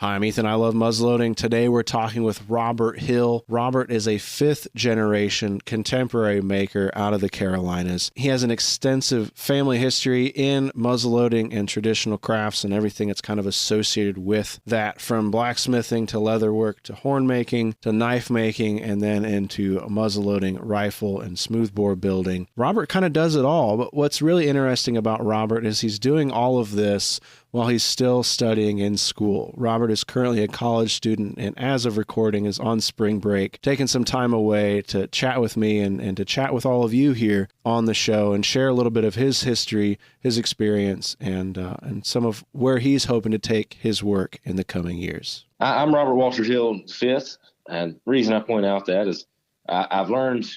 Hi, I'm Ethan. I love muzzleloading. Today we're talking with Robert Hill. Robert is a fifth-generation contemporary maker out of the Carolinas. He has an extensive family history in muzzleloading and traditional crafts and everything that's kind of associated with that, from blacksmithing to leatherwork to horn making to knife making and then into muzzleloading, rifle, and smoothbore building. Robert kind of does it all, but what's really interesting about Robert is he's doing all of this while he's still studying in school. Robert is currently a college student and as of recording is on spring break, taking some time away to chat with me and to chat with all of you here on the show and share a little bit of his history, his experience, and some of where he's hoping to take his work in the coming years. I'm Robert Walter Hill Fifth, and the reason I point out that is I've learned,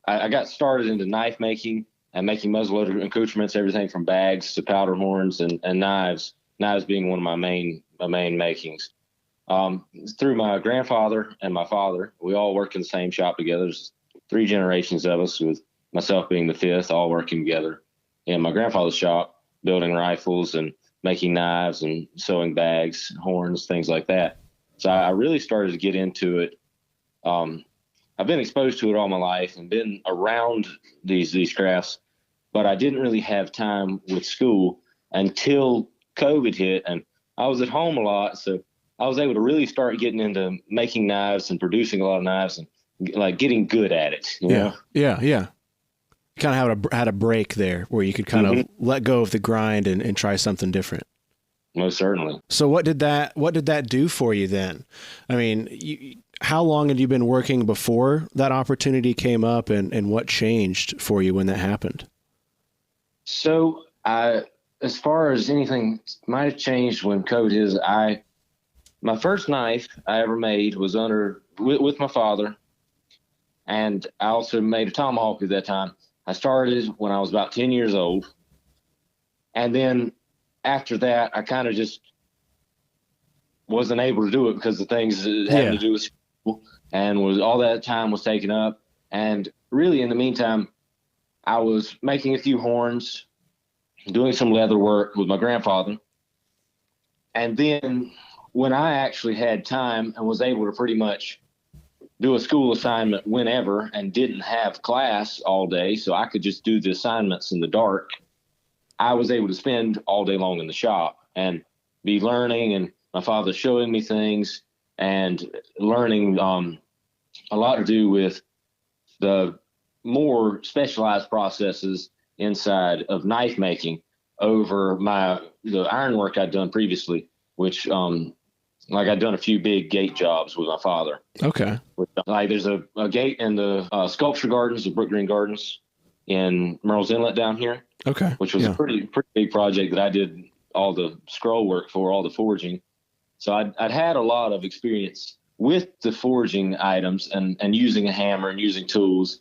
I got started into knife making and making muzzleloader accoutrements, everything from bags to powder horns and knives. Knives being one of my main makings. Through my grandfather and my father, we all work in the same shop together. There's 3 generations of us, with myself being the 5th, all working together in my grandfather's shop, building rifles and making knives and sewing bags, horns, things like that. So I really started to get into it. I've been exposed to it all my life and been around these crafts, but I didn't really have time with school until COVID hit, and I was at home a lot, so I was able to really start getting into making knives and producing a lot of knives and like getting good at it. You know? Yeah. You kind of had a break there where you could kind of let go of the grind and try something different. Most certainly. So what did that do for you then? I mean, how long had you been working before that opportunity came up, and what changed for you when that happened? So as far as anything might have changed when COVID is, my first knife I ever made was with my father, and I also made a tomahawk at that time. I started when I was about 10 years old, and then after that, I kind of just wasn't able to do it because the things having to do with school, and all that time was taken up. And really, in the meantime, I was making a few horns, doing some leather work with my grandfather. And then when I actually had time and was able to pretty much do a school assignment whenever and didn't have class all day, so I could just do the assignments in the dark, I was able to spend all day long in the shop and be learning, and my father showing me things and learning a lot to do with the more specialized processes inside of knife making over the ironwork I'd done previously, which like I'd done a few big gate jobs with my father. Okay. Like there's a gate in the sculpture gardens, the Brook Green Gardens in Merle's Inlet down here. Okay. Which was a pretty big project that I did all the scroll work for, all the forging. So I'd had a lot of experience with the forging items and using a hammer and using tools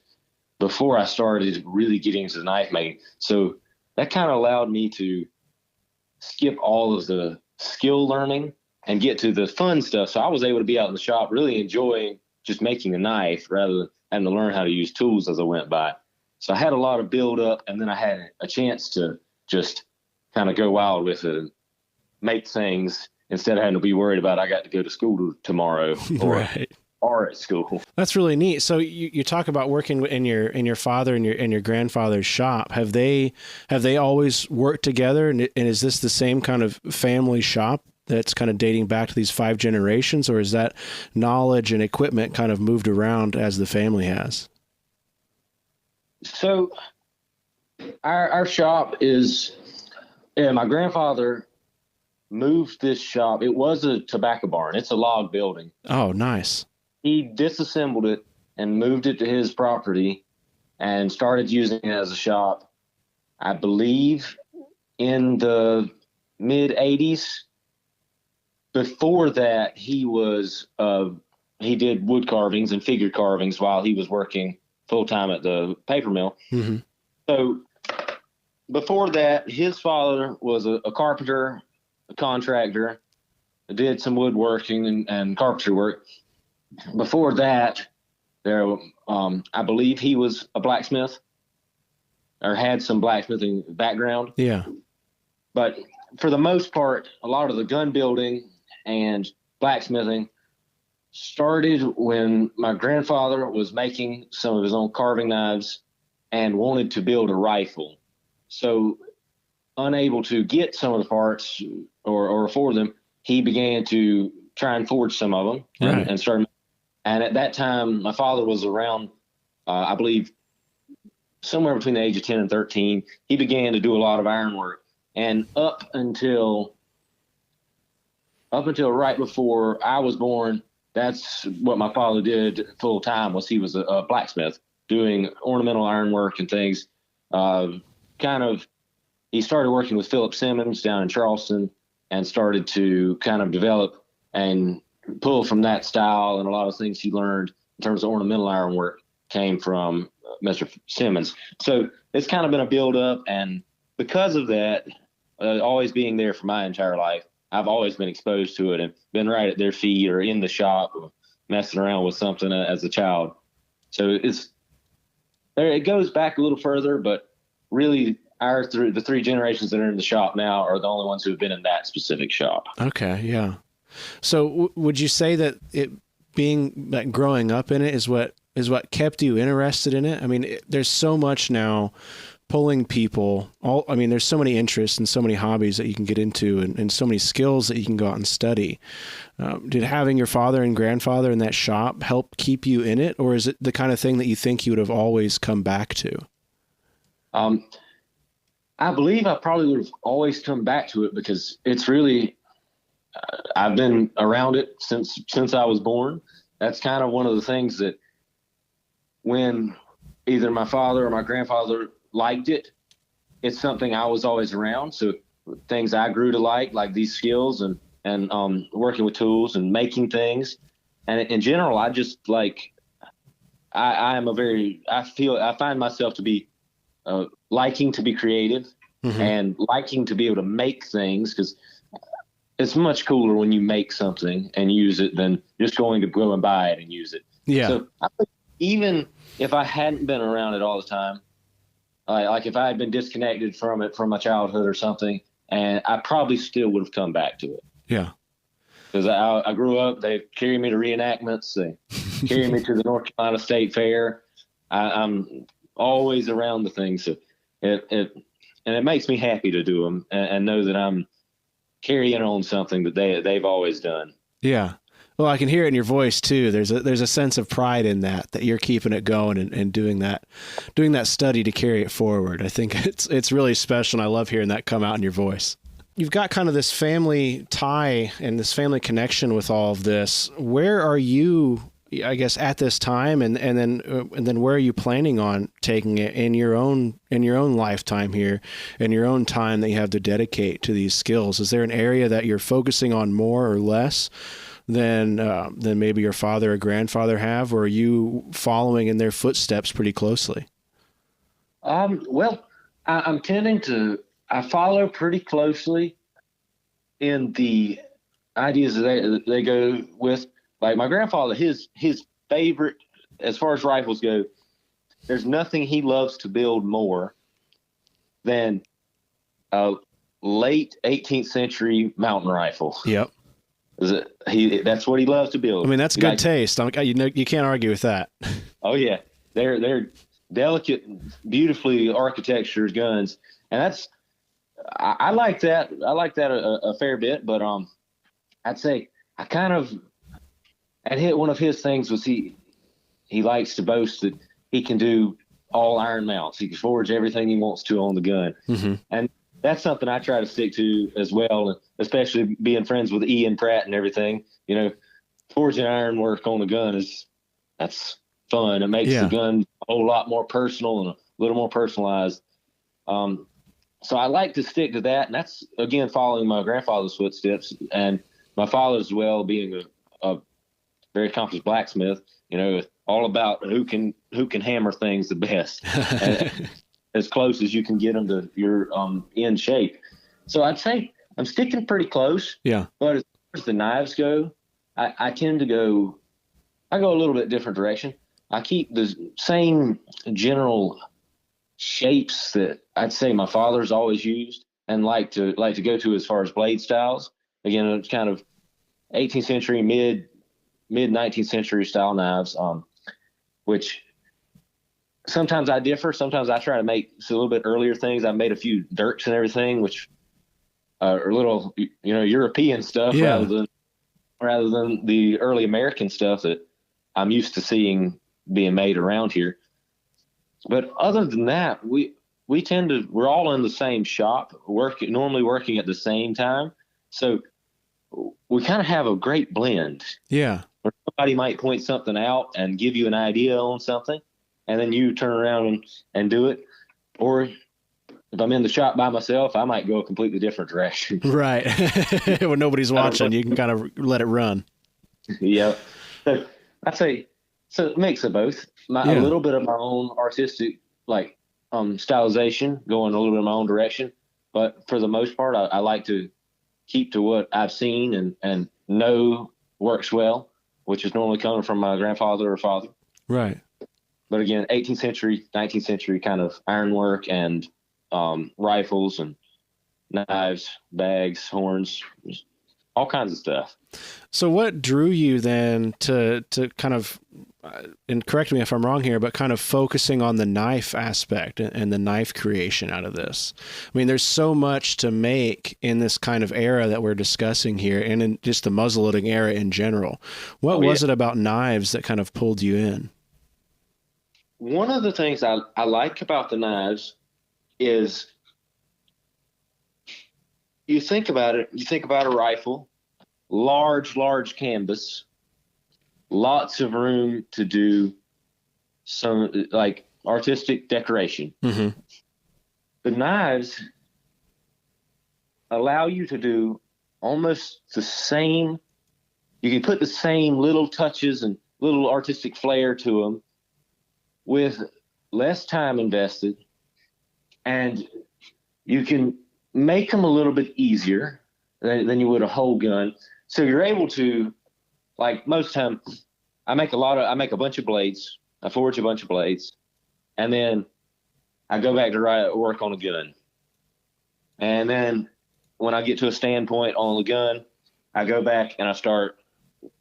before I started really getting into the knife making. So that kind of allowed me to skip all of the skill learning and get to the fun stuff. So I was able to be out in the shop really enjoying just making a knife rather than having to learn how to use tools as I went by. So I had a lot of build up, and then I had a chance to just kind of go wild with it and make things instead of having to be worried about I got to go to school tomorrow or at school. That's really neat. So you talk about working in your father and your grandfather's shop. Have they always worked together? And is this the same kind of family shop that's kind of dating back to these 5 generations, or is that knowledge and equipment kind of moved around as the family has? So our shop is, my grandfather moved this shop. It was a tobacco barn. It's a log building. Oh, nice. He disassembled it and moved it to his property and started using it as a shop, I believe, in the mid 80s. Before that, he did wood carvings and figure carvings while he was working full-time at the paper mill. Mm-hmm. So before that, his father was a carpenter, a contractor, did some woodworking and carpentry work. Before that, I believe he was a blacksmith or had some blacksmithing background. Yeah. But for the most part, a lot of the gun building and blacksmithing started when my grandfather was making some of his own carving knives and wanted to build a rifle. So, unable to get some of the parts or afford them, he began to try and forge some of them and start. And at that time, my father was around, I believe, somewhere between the age of 10 and 13. He began to do a lot of ironwork. And up until right before I was born, that's what my father did full time. Was he was a blacksmith doing ornamental ironwork and things. He started working with Philip Simmons down in Charleston and started to kind of develop and pull from that style. And a lot of things he learned in terms of ornamental ironwork came from Mr. Simmons. So it's kind of been a build up. And because of that, always being there for my entire life, I've always been exposed to it and been right at their feet or in the shop or messing around with something as a child. So it goes back a little further, but really the three generations that are in the shop now are the only ones who have been in that specific shop. Okay. Yeah. So would you say that it being like growing up in it is what kept you interested in it? I mean, there's so much now pulling people there's so many interests and so many hobbies that you can get into and so many skills that you can go out and study. Did having your father and grandfather in that shop help keep you in it? Or is it the kind of thing that you think you would have always come back to? I believe I probably would have always come back to it because it's really, I've been around it since I was born. That's kind of one of the things that when either my father or my grandfather liked it, it's something I was always around. So things I grew to like these skills and working with tools and making things. And in general, I just like, I find myself to be liking to be creative and liking to be able to make things, because it's much cooler when you make something and use it than just going to go and buy it and use it. Yeah. So I think even if I hadn't been around it all the time, like if I had been disconnected from it from my childhood or something, and I probably still would have come back to it. Yeah. Because I grew up, they carried me to reenactments, they carried me to the North Carolina State Fair. I'm always around the things. So it makes me happy to do them and know that I'm carrying on something that they've always done. Yeah. Well, I can hear it in your voice too. There's a sense of pride in that you're keeping it going and doing that study to carry it forward. I think it's really special, and I love hearing that come out in your voice. You've got kind of this family tie and this family connection with all of this. Where are you, I guess, at this time, and then where are you planning on taking it in your own lifetime here, in your own time that you have to dedicate to these skills? Is there an area that you're focusing on more or less than maybe your father or grandfather have, or are you following in their footsteps pretty closely? Well, I'm tending to. I follow pretty closely in the ideas that they go with. Like my grandfather, his favorite, as far as rifles go, there's nothing he loves to build more than a late 18th century mountain rifle. Yep. That's what he loves to build. I mean, that's good taste. You can't argue with that. Oh yeah, they're delicate, beautifully architectured guns, and I like that. I like that a fair bit. But I'd say one of his things was he likes to boast that he can do all iron mounts. He can forge everything he wants to on the gun, and that's something I try to stick to as well. Especially being friends with Ian Pratt and everything. You know, forging ironwork on the gun that's fun. It makes the gun a whole lot more personal and a little more personalized. So I like to stick to that, and that's again following my grandfather's footsteps, and my father as well, being a very accomplished blacksmith. You know, all about who can hammer things the best, as close as you can get them to your end shape. So I'd say I'm sticking pretty close. Yeah. But as far as the knives go, I tend to go a little bit different direction. I keep the same general shapes that I'd say my father's always used and like to go to as far as blade styles. Again, it's kind of 18th century, mid 19th century style knives, which sometimes I differ. Sometimes I try to make a little bit earlier things. I've made a few dirks and everything, which are a little, European stuff Yeah. rather than the early American stuff that I'm used to seeing being made around here. But other than that, we're all in the same shop, normally working at the same time. So we kind of have a great blend. Yeah. Where somebody might point something out and give you an idea on something, and then you turn around and do it. Or if I'm in the shop by myself, I might go a completely different direction. Right. When nobody's watching, you can kind of let it run. Yeah. So I'd say, so it makes of both. A little bit of my own artistic, like, stylization, going a little bit of my own direction. But for the most part, I like to keep to what I've seen and know works well, which is normally coming from my grandfather or father. Right. But again, 18th century, 19th century kind of ironwork and rifles and knives, bags, horns, all kinds of stuff. So what drew you then to kind of, and correct me if I'm wrong here, but kind of focusing on the knife aspect and the knife creation out of this? I mean, there's so much to make in this kind of era that we're discussing here, and in just the muzzleloading era in general. What was it about knives that kind of pulled you in? One of the things I like about the knives is you think about a rifle, large canvas, lots of room to do some like artistic decoration. Mm-hmm. The knives allow you to do almost the same. You can put the same little touches and little artistic flair to them with less time invested, and you can make them a little bit easier than you would a whole gun. So you're able to, like most time, I make a bunch of blades. I forge a bunch of blades, and then I go back to work on a gun. And then when I get to a standpoint on the gun, I go back and I start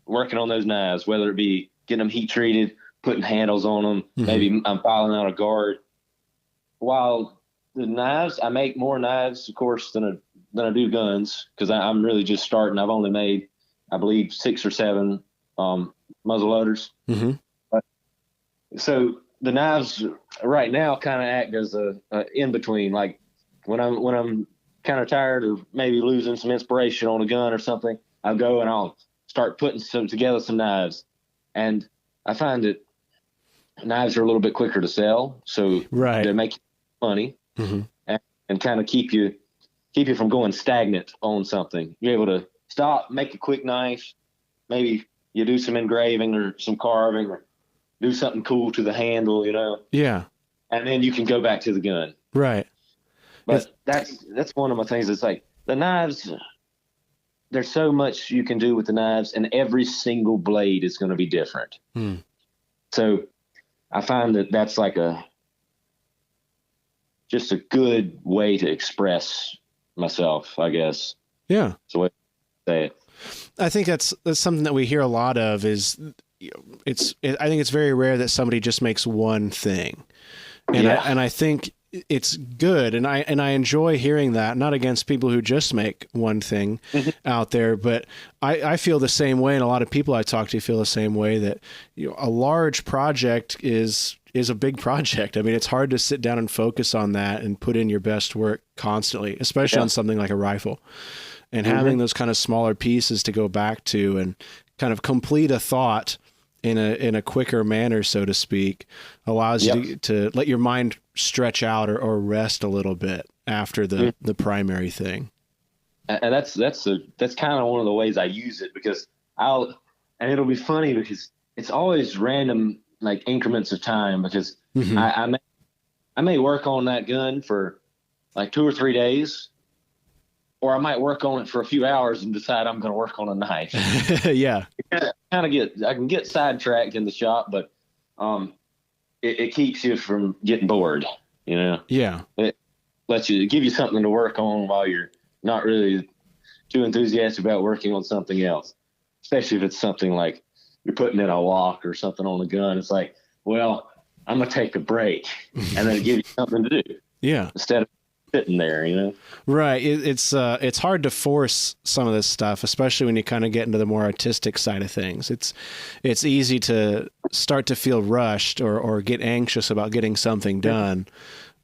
working on those knives, whether it be getting them heat treated, putting handles on them, mm-hmm. Maybe I'm filing out a guard. While the knives, I make more knives, of course, than I do guns, because I'm really just starting. I've only made, I believe, 6 or 7 muzzleloaders. Mm-hmm. So the knives right now kind of act as a in between. Like when I'm kind of tired of maybe losing some inspiration on a gun or something, I'll go and I'll start putting together some knives. And I find that knives are a little bit quicker to sell, so they make money, mm-hmm. and kind of keep you from going stagnant on something. You're able to stop, make a quick knife, maybe you do some engraving or some carving or do something cool to the handle, Yeah. And then you can go back to the gun. Right. But that's one of my things. It's like the knives, there's so much you can do with the knives, and every single blade is going to be different. So I find that that's like just a good way to express myself, I guess. Yeah. That's the way to say it. I think that's something that we hear a lot of is, I think it's very rare that somebody just makes one thing. And I think it's good. And I enjoy hearing that, not against people who just make one thing out there, but I feel the same way. And a lot of people I talk to feel the same way, that a large project is a big project. I mean, it's hard to sit down and focus on that and put in your best work constantly, especially on something like a rifle. And having those kind of smaller pieces to go back to and kind of complete a thought in a quicker manner, so to speak, allows you to let your mind stretch out or rest a little bit after the primary thing. And that's kind of one of the ways I use it, because it'll be funny because it's always random, like increments of time, because I may work on that gun for like 2 or 3 days, or I might work on it for a few hours and decide I'm going to work on a knife. Yeah. I can get sidetracked in the shop, but it keeps you from getting bored, Yeah. It lets you give you something to work on while you're not really too enthusiastic about working on something else. especially if it's something like you're putting in a lock or something on the gun. It's like, well, I'm going to take a break, and then give you something to do. Yeah. Instead of sitting there, you know? Right. It's hard to force some of this stuff, especially when you kind of get into the more artistic side of things. It's easy to start to feel rushed or get anxious about getting something done.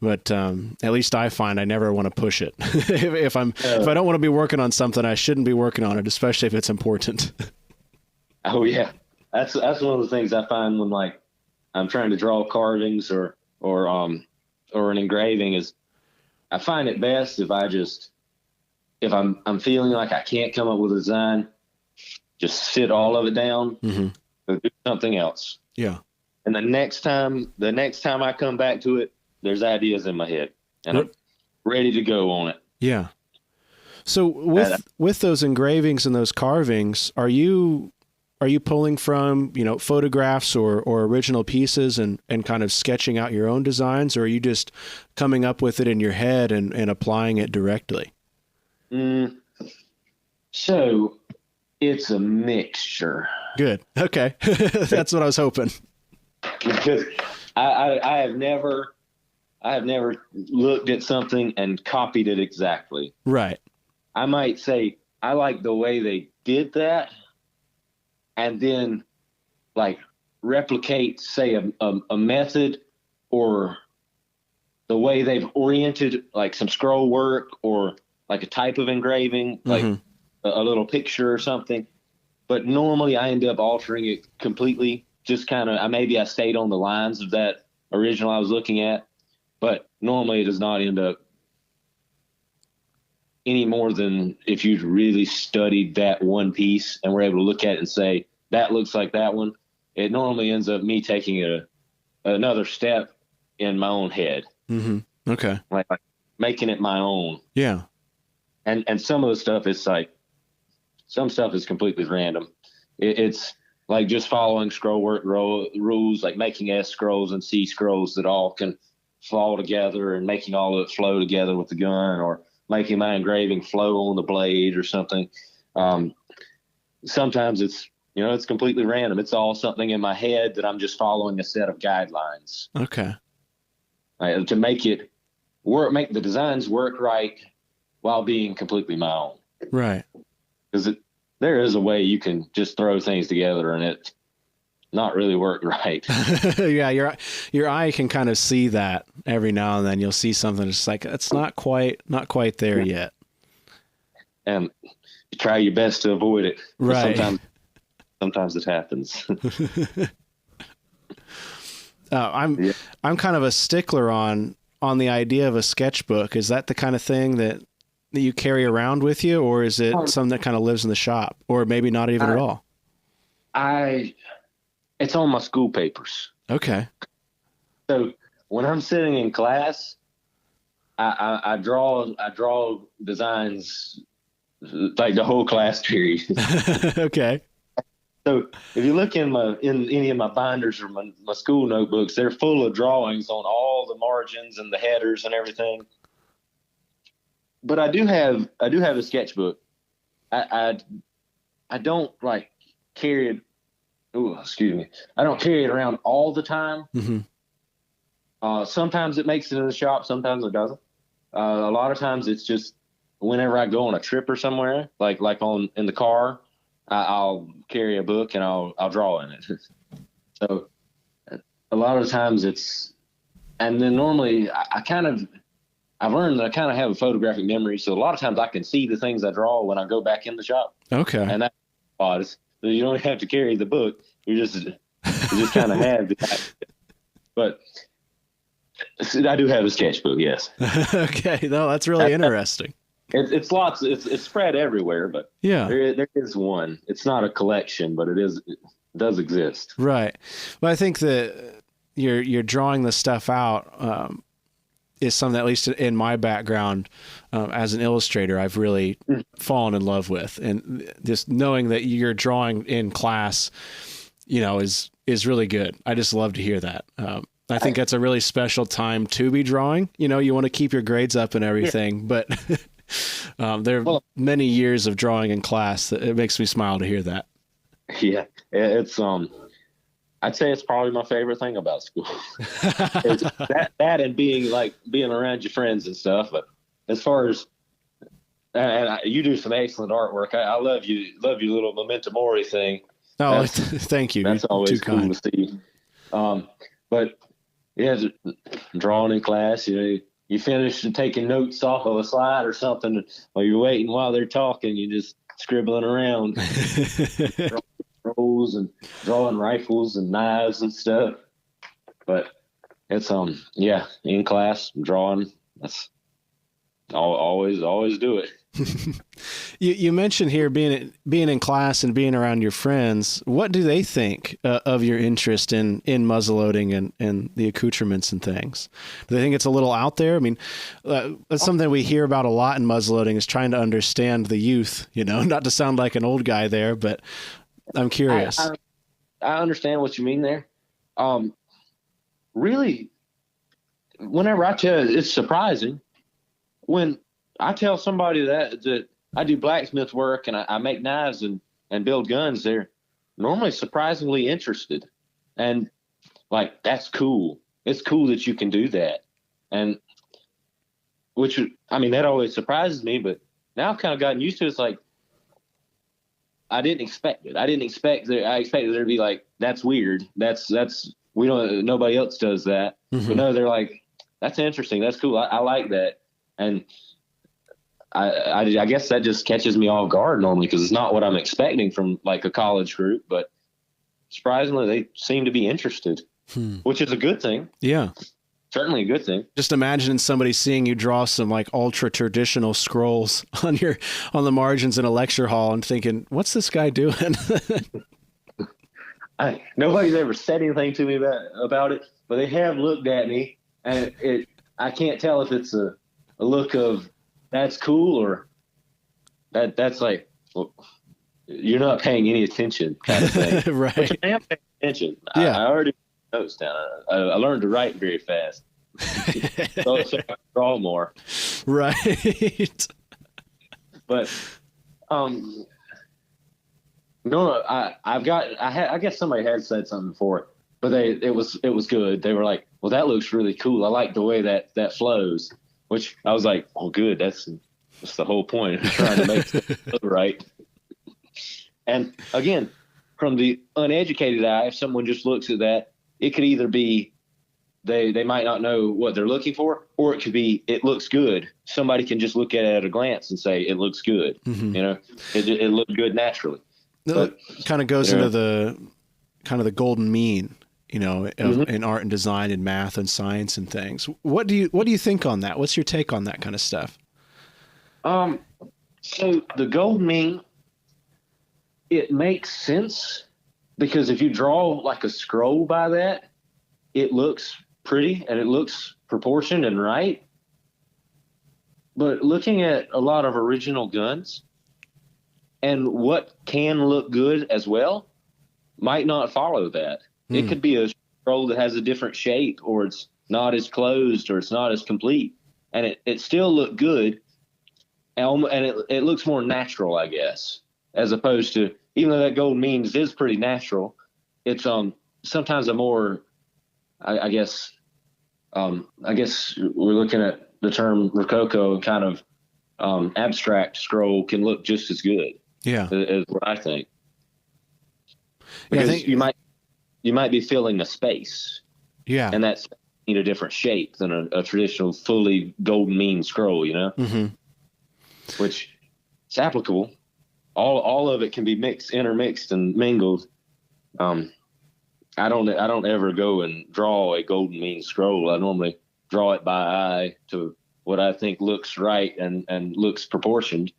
But at least I find I never want to push it. if I don't want to be working on something, I shouldn't be working on it, especially if it's important. Oh yeah, that's one of the things I find when like I'm trying to draw carvings or an engraving is I find it best if if I'm feeling like I can't come up with a design, just sit all of it down and do something else. Yeah. And the next time I come back to it, there's ideas in my head and I'm ready to go on it. Yeah. So with those engravings and those carvings, are you pulling from, photographs or original pieces and kind of sketching out your own designs, or are you just coming up with it in your head and applying it directly? So it's a mixture. Good. Okay. That's what I was hoping. Because I have never looked at something and copied it exactly. Right. I might say, I like the way they did that, and then like replicate, say, a method or the way they've oriented like some scroll work or like a type of engraving, like a little picture or something. But normally I end up altering it completely. Just kind of, maybe I stayed on the lines of that original I was looking at, but normally it does not end up any more than if you'd really studied that one piece and were able to look at it and say, that looks like that one. It normally ends up me taking another step in my own head. Mm-hmm. Okay. Like making it my own. Yeah. And some of the stuff is like, some stuff is completely random. It's like just following scroll work rules, like making S scrolls and C scrolls that all can fall together and making all of it flow together with the gun, or making my engraving flow on the blade or something. Sometimes it's, it's completely random. It's all something in my head that I'm just following a set of guidelines. Okay. To make it work, make the designs work right while being completely my own. Right. Because there is a way you can just throw things together and it not really work right. Yeah, your eye can kind of see that every now and then. You'll see something that's like, it's not quite there yet. And you try your best to avoid it. Right. Sometimes it happens. I'm kind of a stickler on the idea of a sketchbook. Is that the kind of thing that you carry around with you, or is it something that kind of lives in the shop, or maybe not even at all? It's on my school papers. Okay. So when I'm sitting in class, I draw designs like the whole class period. Okay. So if you look in any of my binders or my school notebooks, they're full of drawings on all the margins and the headers and everything. But I do have a sketchbook. I don't like carry it. Oh, excuse me. I don't carry it around all the time. Mm-hmm. Sometimes it makes it in the shop. Sometimes it doesn't. A lot of times it's just whenever I go on a trip or somewhere, like in the car, I'll carry a book and I'll draw in it. So a lot of times and then normally I've learned that I kind of have a photographic memory. So a lot of times I can see the things I draw when I go back in the shop. Okay. And that's odd. So you don't have to carry the book. You just kind of have it. But I do have a sketchbook, yes. Okay. No, that's really interesting. It's lots. It's spread everywhere, but yeah, there is one. It's not a collection, but it does exist. Right. Well, I think that you're drawing the stuff out is something, at least in my background as an illustrator, I've really fallen in love with, and just knowing that you're drawing in class, is really good. I just love to hear that. I think that's a really special time to be drawing. You want to keep your grades up and everything, but there are many years of drawing in class that it makes me smile to hear that. Yeah, it's I'd say it's probably my favorite thing about school. It's that and being around your friends and stuff. But as far as you do some excellent artwork. I love your little memento mori thing. Oh, thank you. That's always cool to see. But yeah, drawing in class, you finish taking notes off of a slide or something while you're waiting while they're talking. You just scribbling around, drawing rolls and drawing rifles and knives and stuff. But it's in class drawing. That's always do it. You mentioned here being in class and being around your friends. What do they think of your interest in muzzleloading and the accoutrements and things? Do they think it's a little out there? I mean, that's something we hear about a lot in muzzleloading, is trying to understand the youth, not to sound like an old guy there, but I'm curious. I understand what you mean there. Really, whenever I tell you, it's surprising when I tell somebody that I do blacksmith work and I make knives and build guns. They're normally surprisingly interested, and like, that's cool. It's cool that you can do that. And that always surprises me, but now I've kind of gotten used to it. It's like, I didn't expect it. I expected there to be like, that's weird. Nobody else does that. Mm-hmm. But no, they're like, that's interesting. That's cool. I like that. And I guess that just catches me off guard normally, because it's not what I'm expecting from like a college group, but surprisingly they seem to be interested, which is a good thing. Yeah. Certainly a good thing. Just imagining somebody seeing you draw some like ultra traditional scrolls on the margins in a lecture hall and thinking, what's this guy doing? Nobody's ever said anything to me about it, but they have looked at me, and I can't tell if it's a look of, that's cool, or that's like, well, you're not paying any attention kind of thing. Right. But you am paying attention. Yeah. I already put notes down. I learned to write very fast. so I can draw more. Right. But no, I guess somebody had said something before, but it was good. They were like, well, that looks really cool. I like the way that flows. Which I was like, well, good. That's the whole point of trying to make it right. And again, from the uneducated eye, if someone just looks at that, it could either be they might not know what they're looking for, or it could be it looks good. Somebody can just look at it at a glance and say it looks good. Mm-hmm. It looked good naturally. It kind of goes into the golden mean. In art and design and math and science and things. What do you think on that? What's your take on that kind of stuff? So the gold mean, it makes sense, because if you draw like a scroll by that, it looks pretty and it looks proportioned and right. But looking at a lot of original guns and what can look good as well might not follow that. It could be a scroll that has a different shape, or it's not as closed, or it's not as complete, and it still looked good, and it looks more natural, I guess, as opposed to, even though that gold means is pretty natural, it's sometimes a more, I guess we're looking at the term rococo, and kind of abstract scroll can look just as good. Yeah, is what I think. Because I think you might be filling a space. Yeah. And that's in a different shape than a traditional fully golden mean scroll, Mm-hmm. Which it's applicable. All of it can be intermixed and mingled. I don't ever go and draw a golden mean scroll. I normally draw it by eye to what I think looks right and looks proportioned.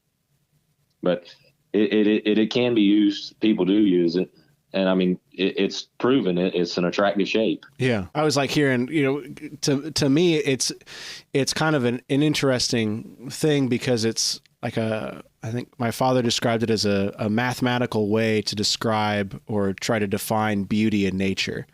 But it can be used. People do use it. And I mean, it's proven it's an attractive shape. Yeah. I was like hearing, to me, it's kind of an interesting thing, because it's like I think my father described it as a mathematical way to describe or try to define beauty in nature.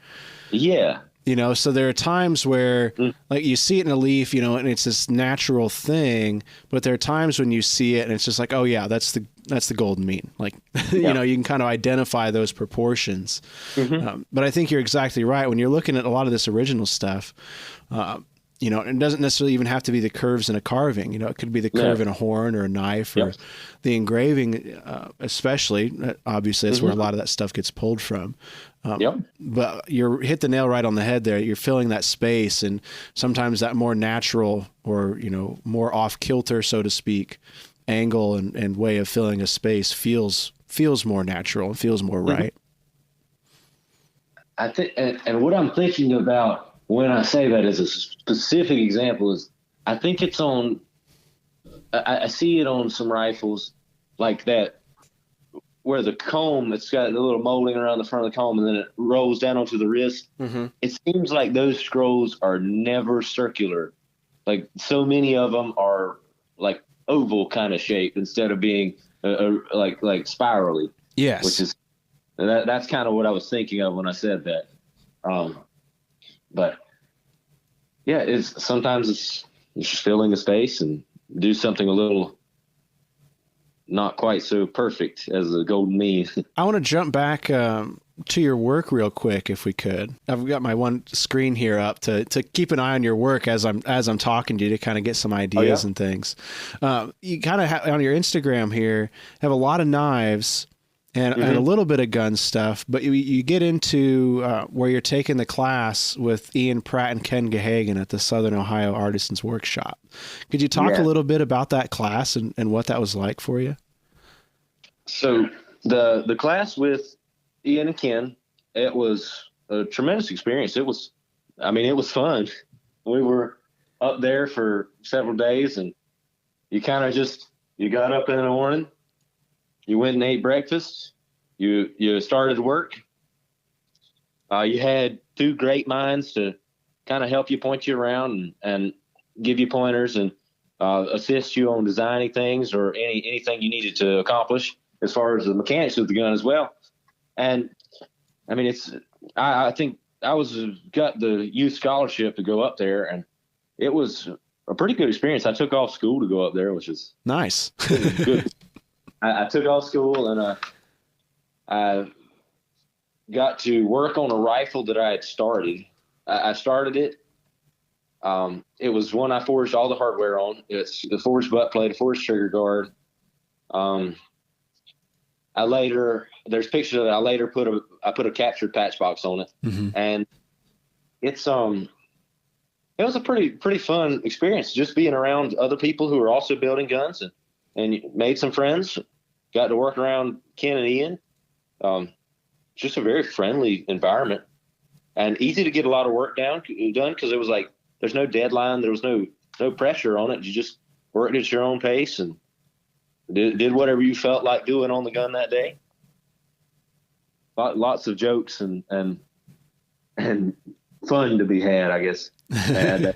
Yeah. So there are times where like you see it in a leaf, and it's this natural thing, but there are times when you see it and it's just like, oh yeah, that's the golden mean. Like, Yeah. you can kind of identify those proportions. Mm-hmm. But I think you're exactly right. When you're looking at a lot of this original stuff, it doesn't necessarily even have to be the curves in a carving. It could be the curve in a horn or a knife or the engraving, especially. Obviously, that's where a lot of that stuff gets pulled from. But you hit the nail right on the head there. You're filling that space, and sometimes that more natural or, more off kilter, so to speak, angle and way of filling a space feels more natural and feels more right. I think, and what I'm thinking about when I say that as a specific example is, I think it's on. I see it on some rifles like that, where the comb, it's got a little molding around the front of the comb, and then it rolls down onto the wrist. Mm-hmm. It seems like those scrolls are never circular. Like, so many of them are like oval kind of shape instead of being like spirally. Yes, which is that's kind of what I was thinking of when I said that. But yeah, sometimes it's just filling a space and do something a little not quite so perfect as the golden mean. I want to jump back to your work real quick, if we could. I've got my one screen here up to keep an eye on your work as I'm talking to you, to kind of get some ideas and things. You kind of on your Instagram here have a lot of knives and a little bit of gun stuff, but you get into where you're taking the class with Ian Pratt and Ken Gahagan at the Southern Ohio Artisans Workshop. Could you talk a little bit about that class and what that was like for you? So the class with Ian and Ken, it was a tremendous experience. It was fun. We were up there for several days, and you kind of you got up in the morning, you went and ate breakfast, you started work. You had two great minds to kind of help you, point you around and give you pointers and assist you on designing things or anything you needed to accomplish as far as the mechanics of the gun as well. And I mean, I think I got the youth scholarship to go up there, and it was a pretty good experience. I took off school to go up there, which is nice. Good. I took off school, and I got to work on a rifle that I had started. I started it. It was one I forged all the hardware on. It's the forged butt plate, a forged trigger guard. There's pictures of it. I later put a captured patch box on it, and it was a pretty fun experience, just being around other people who are also building guns, and made some friends. Got to work around Ken and Ian. Just a very friendly environment, and easy to get a lot of work done because it was like there's no deadline, there was no pressure on it. You just worked at your own pace and did whatever you felt like doing on the gun that day. Lots of jokes and fun to be had, I guess. That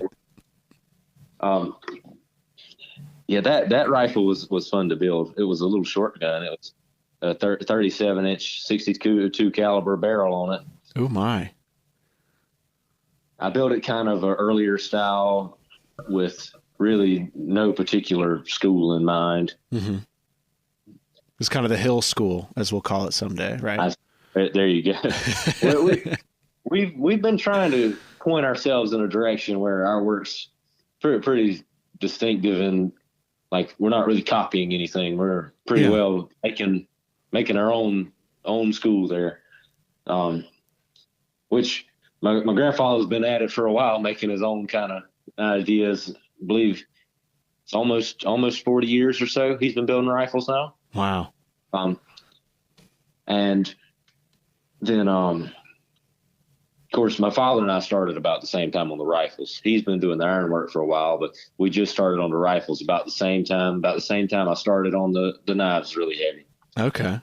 rifle was fun to build. It was a little short gun. It was a 37-inch 62 caliber barrel on it. Oh my! I built it kind of an earlier style with really no particular school in mind. Mm-hmm. It's kind of the hill school, as we'll call it someday, right? There you go. We've been trying to point ourselves in a direction where our work's pretty distinctive, and like we're not really copying anything. We're pretty well making our own school there. Which my grandfather's been at it for a while, making his own kind of ideas. I believe it's almost 40 years or so he's been building rifles now. Wow. And then of course my father and I started about the same time on the rifles. He's been doing the ironwork for a while, but we just started on the rifles about the same time I started on the knives really heavy. Okay.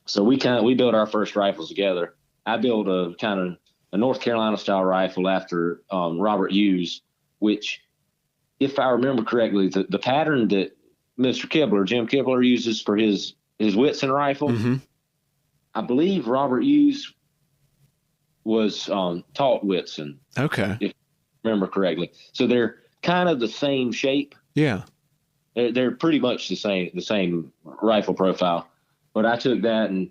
So we built our first rifles together. I built a kind of a North Carolina style rifle after Robert Hughes, which, if I remember correctly, the pattern that Jim Kibler uses for his Whitson rifle, I believe Robert Hughes was taut Whitson, Okay. if I remember correctly. So they're kind of the same shape. Yeah. They're pretty much the same rifle profile. But I took that, and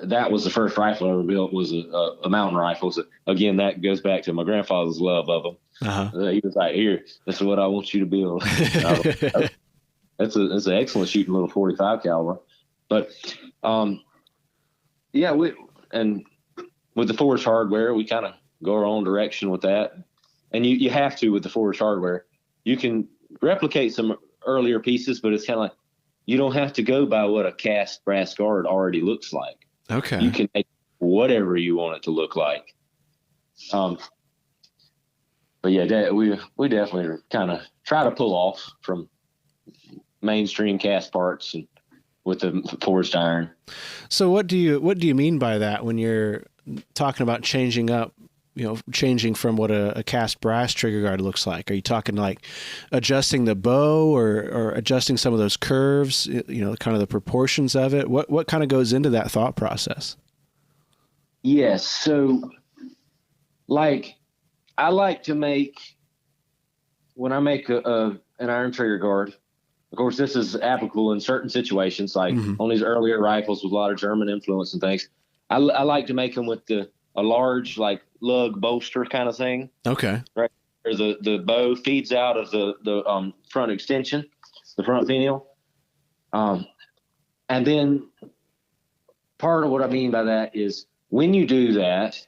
that was the first rifle I ever built, was a mountain rifle. So again, that goes back to my grandfather's love of them. Uh-huh. He was like, "Here, this is what I want you to build." That's an excellent shooting little 45 caliber. But yeah, and with the Forged hardware, we kind of go our own direction with that. And you have to with the Forged hardware. You can replicate some earlier pieces, but it's kind of like you don't have to go by what a cast brass guard already looks like. Okay. You can make whatever you want it to look like. But yeah, we definitely kind of try to pull off from mainstream cast parts and with the forged iron. So what do you mean by that when you're talking about changing up, changing from what a cast brass trigger guard looks like? Are you talking like adjusting the bow or adjusting some of those curves, kind of the proportions of it? What kind of goes into that thought process? Yes. So like I like to make, when I make an iron trigger guard, of course, this is applicable in certain situations, like on these earlier rifles with a lot of German influence and things. I like to make them with a large, like, lug bolster kind of thing. Okay. Right. Where the bow feeds out of the front extension, the front finial. And then part of what I mean by that is when you do that,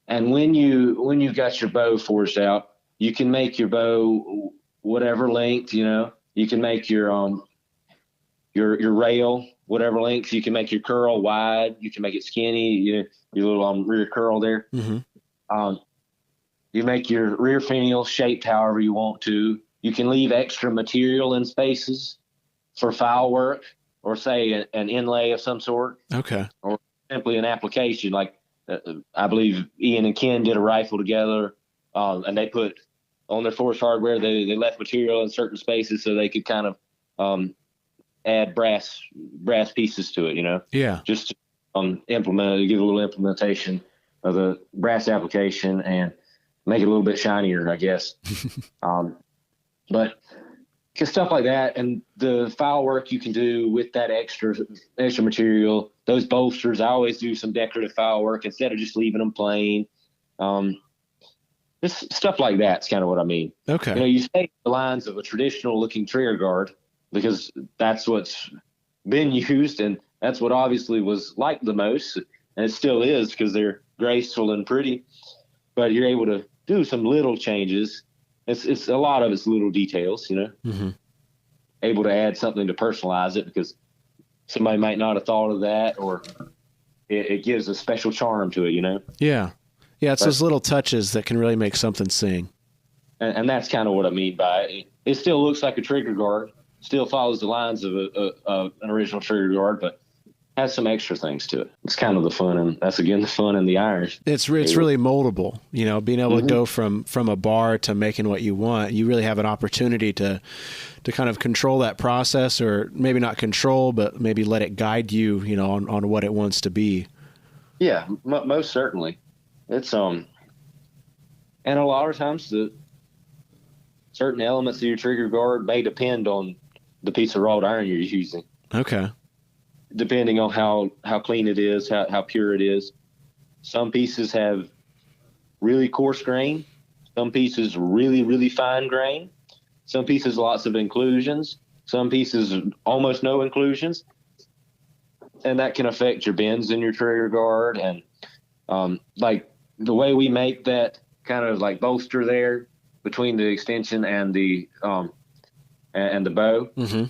and when you've got your bow forged out, you can make your bow whatever length, You can make your rail whatever length. You can make your curl wide. You can make it skinny. Your little rear curl there. Mm-hmm. You make your rear finial shaped however you want to. You can leave extra material in spaces for file work, or say an inlay of some sort. Okay. Or simply an application. Like I believe Ian and Ken did a rifle together, and they put on their Forged hardware, they left material in certain spaces so they could kind of add brass pieces to it, Yeah. Just to implement it, give a little implementation of the brass application and make it a little bit shinier, I guess. But just stuff like that, and the file work you can do with that extra material, those bolsters, I always do some decorative file work instead of just leaving them plain. Just stuff like that's kind of what I mean. Okay. You stay the lines of a traditional looking trigger guard because that's what's been used, and that's what obviously was liked the most, and it still is because they're graceful and pretty. But you're able to do some little changes. It's a lot of it's little details, Mm-hmm. Able to add something to personalize it because somebody might not have thought of that, or it gives a special charm to it, Yeah. Yeah, it's those little touches that can really make something sing. And that's kind of what I mean by it. It still looks like a trigger guard, still follows the lines of an original trigger guard, but has some extra things to it. It's kind of the fun, and that's again the fun in the irons. It's really moldable. Being able to go from a bar to making what you want. You really have an opportunity to kind of control that process, or maybe not control, but maybe let it guide you, on what it wants to be. Yeah, most certainly. It's and a lot of times the certain elements of your trigger guard may depend on the piece of wrought iron you're using. Okay. Depending on how clean it is, how pure it is. Some pieces have really coarse grain. Some pieces really, really fine grain. Some pieces lots of inclusions. Some pieces almost no inclusions. And that can affect your bends in your trigger guard. And like the way we make that kind of like bolster there between the extension and the bow, mm-hmm.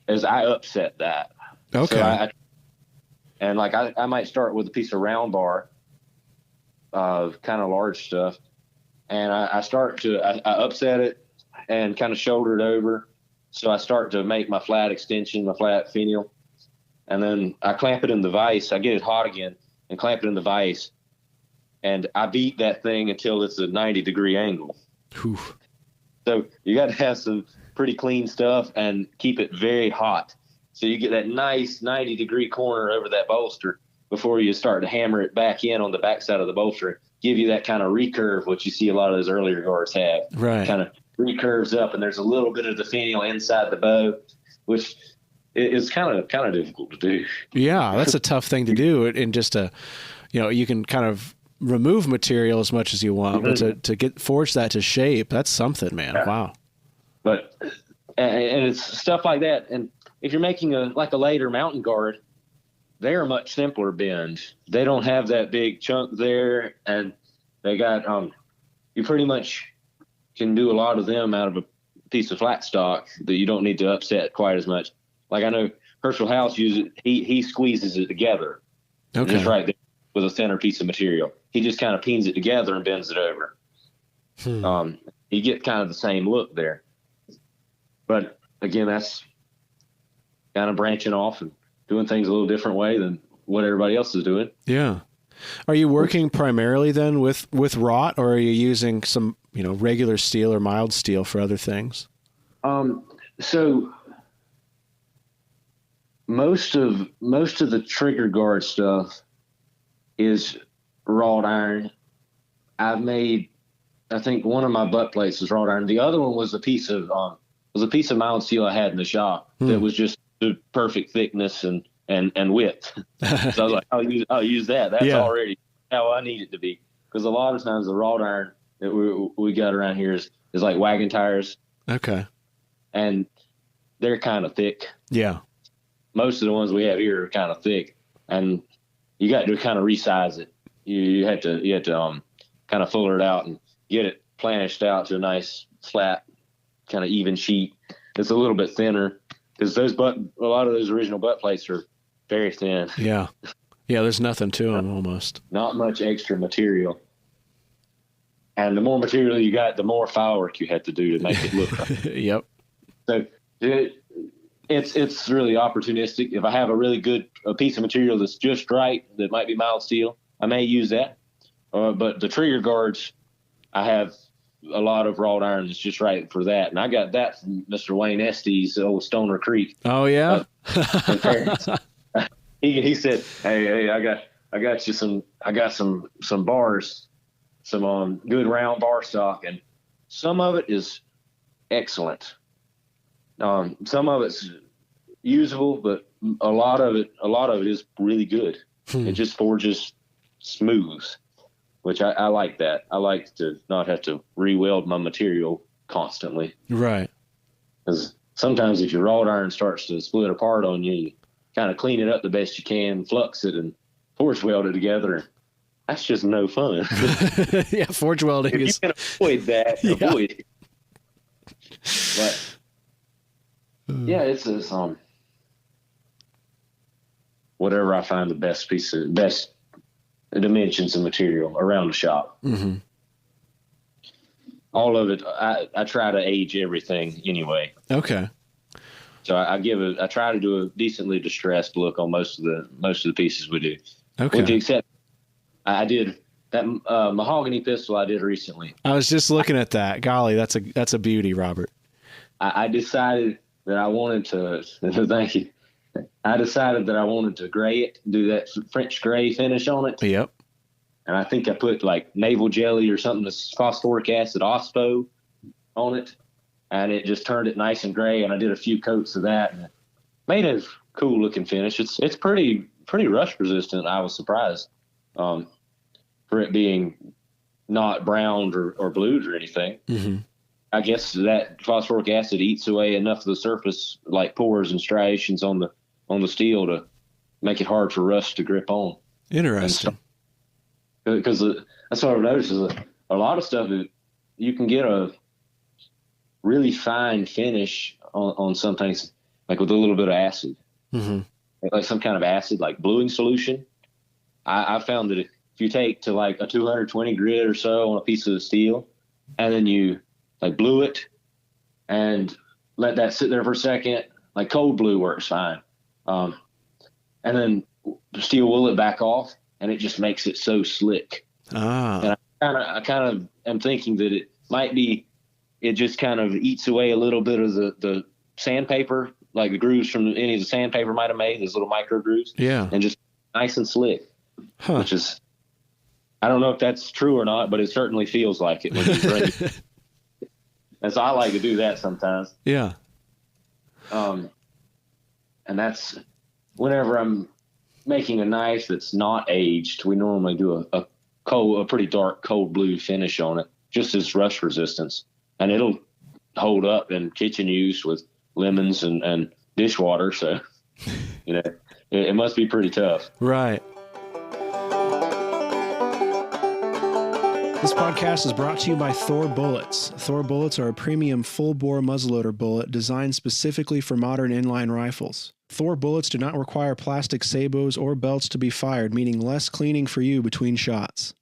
is I upset that. Okay. So I might start with a piece of round bar of kind of large stuff, and I upset it and kind of shoulder it over. So I start to make my flat extension, my flat finial, and then I clamp it in the vise. I get it hot again and clamp it in the vise, and I beat that thing until it's a 90-degree angle. Whew. So you got to have some pretty clean stuff and keep it very hot. So you get that nice 90-degree corner over that bolster, before you start to hammer it back in on the backside of the bolster, give you that kind of recurve, which you see a lot of those earlier guards have. Right. Kind of recurves up, and there's a little bit of the finial inside the bow, which is kind of difficult to do. Yeah, that's a tough thing to do. And just you can kind of remove material as much as you want, but to forge that to shape, that's something, man. Yeah. Wow. But and it's stuff like that. And if you're making a later mountain guard, they're much simpler bends. They don't have that big chunk there, and they got you pretty much can do a lot of them out of a piece of flat stock that you don't need to upset quite as much. Like I know Herschel House uses it. He squeezes it together, just right there with a thinner piece of material. He just kind of peens it together and bends it over. You get kind of the same look there. But again, that's kind of branching off and doing things a little different way than what everybody else is doing. Yeah. Are you working primarily then with wrought, or are you using some, regular steel or mild steel for other things? So most of the trigger guard stuff is wrought iron. I've made, I think one of my butt plates was wrought iron. The other one was a piece of mild steel I had in the shop that was just the perfect thickness and width. So I was like, I'll use that. That's already how I need it to be. Because a lot of times the wrought iron that we got around here is like wagon tires. Okay. And they're kind of thick. Yeah. Most of the ones we have here are kind of thick, and you got to kind of resize it. You had to kind of fuller it out and get it planished out to a nice flat, kind of even sheet. It's a little bit thinner because a lot of those original butt plates are very thin. Yeah. Yeah. There's nothing to them almost. Not much extra material. And the more material you got, the more file work you had to do to make it look right. Yep. So it's really opportunistic. If I have a piece of material that's just right, that might be mild steel, I may use that. But the trigger guards, I have a lot of wrought iron that's just right for that. And I got that from Mr. Wayne Estes, old Stoner Creek. Oh yeah. He said, hey, I got you some bars, some good round bar stock, and some of it is excellent. Some of it's usable, but a lot of it is really good. It just forges smooth, which I like that. I like to not have to re-weld my material constantly. Right. Because sometimes if your wrought iron starts to split apart on you, you kind of clean it up the best you can, flux it, and forge weld it together. That's just no fun. Yeah, forge welding if is... you can avoid that, avoid it. But yeah, it's whatever I find the best dimensions of material around the shop. Mm-hmm. All of it, I try to age everything anyway. Okay. So I try to do a decently distressed look on most of the pieces we do. Okay. With the exception, I did that mahogany pistol I did recently. I was just looking at that. Golly, that's a beauty, Robert. I decided that I wanted to. Thank you. I decided that I wanted to gray it, do that French gray finish on it. Yep. And I think I put like navel jelly or something, this phosphoric acid OSPO on it, and it just turned it nice and gray. And I did a few coats of that, and it made a cool looking finish. It's pretty rust resistant. I was surprised for it being not browned or blued or anything. Mm-hmm. I guess that phosphoric acid eats away enough of the surface, like pores and striations on the steel, to make it hard for rust to grip on. Interesting. Because that's what I've noticed is a lot of stuff you can get a really fine finish on some things, like with a little bit of acid, mm-hmm. like some kind of acid, like bluing solution. I found that if you take to like a 220 grit or so on a piece of steel, and then you like blue it and let that sit there for a second, like cold blue works fine. And then steel wool it back off, and it just makes it so slick. And I kind of am thinking that it might be, it just kind of eats away a little bit of the sandpaper, like the grooves from any of the sandpaper might have made, those little micro grooves. Yeah. And just nice and slick, Huh. which is, I don't know if that's true or not, but it certainly feels like it when you bring it. And so I like to do that sometimes. Yeah. And that's whenever I'm making a knife that's not aged, we normally do a pretty dark cold blue finish on it, just as rust resistance, and it'll hold up in kitchen use with lemons and dishwater. So, it must be pretty tough. Right. This podcast is brought to you by Thor Bullets. Thor Bullets are a premium full-bore muzzleloader bullet designed specifically for modern inline rifles. Thor Bullets do not require plastic sabots or belts to be fired, meaning less cleaning for you between shots.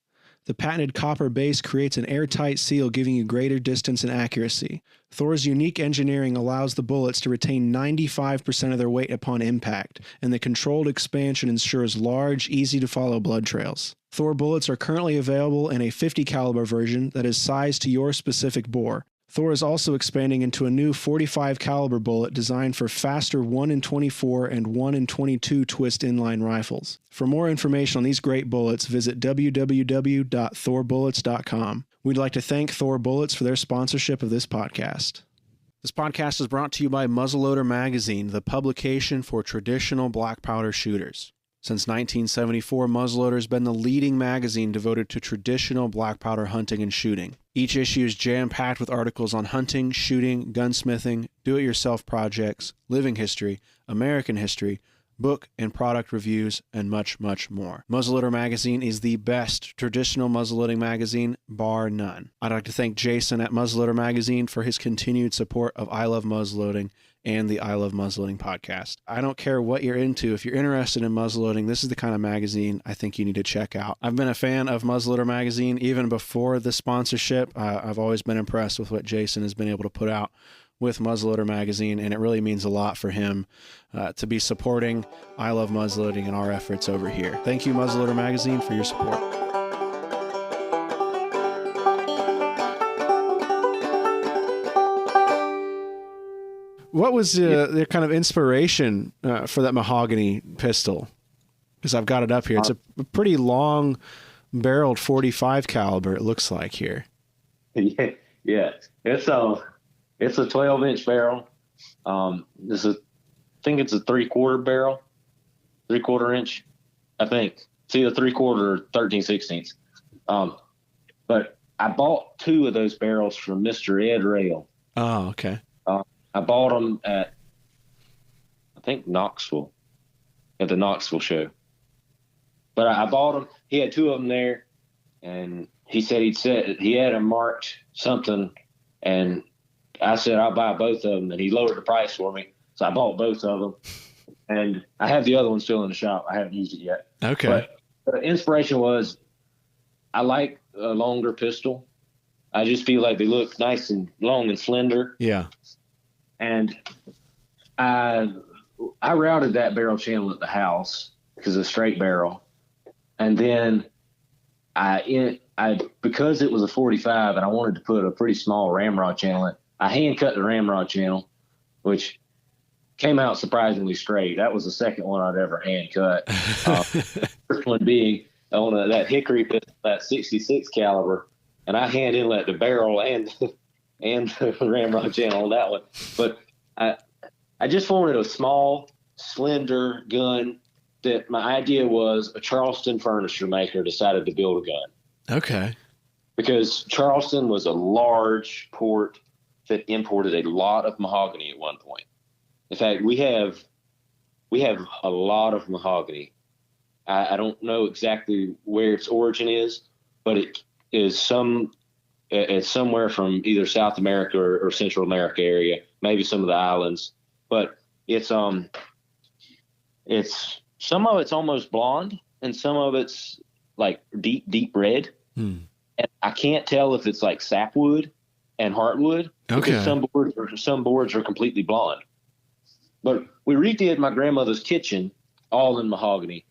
The patented copper base creates an airtight seal, giving you greater distance and accuracy. Thor's unique engineering allows the bullets to retain 95% of their weight upon impact, and the controlled expansion ensures large, easy-to-follow blood trails. Thor bullets are currently available in a 50 caliber version that is sized to your specific bore. Thor is also expanding into a new 45 caliber bullet designed for faster 1 in 24 and 1 in 22 twist inline rifles. For more information on these great bullets, visit www.thorbullets.com. We'd like to thank Thor Bullets for their sponsorship of this podcast. This podcast is brought to you by Muzzleloader Magazine, the publication for traditional black powder shooters. Since 1974, Muzzleloader has been the leading magazine devoted to traditional black powder hunting and shooting. Each issue is jam-packed with articles on hunting, shooting, gunsmithing, do-it-yourself projects, living history, American history, book and product reviews, and much, much more. Muzzleloader Magazine is the best traditional muzzleloading magazine, bar none. I'd like to thank Jason at Muzzleloader Magazine for his continued support of I Love Muzzleloading and the I Love Muzzleloading podcast. I don't care what you're into. If you're interested in muzzleloading, this is the kind of magazine I think you need to check out. I've been a fan of Muzzleloader Magazine even before the sponsorship. I've always been impressed with what Jason has been able to put out with Muzzleloader Magazine, and it really means a lot for him to be supporting I Love Muzzleloading and our efforts over here. Thank you, Muzzleloader Magazine, for your support. What was the kind of inspiration for that mahogany pistol? Because I've got it up here. It's a pretty long barreled 45 caliber, it looks like here. Yeah. It's a 12-inch barrel. I think it's a 3/4 barrel, 3/4 inch. I think it's either 3/4 or 13/16. But I bought 2 of those barrels from Mr. Ed Rail. Oh, okay. I bought them at, I think, Knoxville, at the Knoxville show. But I bought them. He had 2 of them there, and he said he had them marked something, and I said I'll buy both of them, and he lowered the price for me, so I bought both of them. And I have the other one still in the shop. I haven't used it yet. Okay. But the inspiration was I like a longer pistol. I just feel like they look nice and long and slender. Yeah. And I routed that barrel channel at the house because it's a straight barrel. And then because it was a 45 and I wanted to put a pretty small ramrod channel in, I hand cut the ramrod channel, which came out surprisingly straight. That was the second one I'd ever hand cut. First one being on that hickory pistol, that 66 caliber, and I hand inlet the barrel and the ramrod channel on that one. But I just wanted a small, slender gun that my idea was a Charleston furniture maker decided to build a gun. Okay. Because Charleston was a large port that imported a lot of mahogany at one point. In fact, we have a lot of mahogany. I don't know exactly where its origin is, but it is it's somewhere from either South America or Central America area, maybe some of the islands. But it's some of it's almost blonde and some of it's like deep red. And I can't tell if it's like sapwood and heartwood. Okay. Because some boards are completely blonde. But we redid my grandmother's kitchen all in mahogany.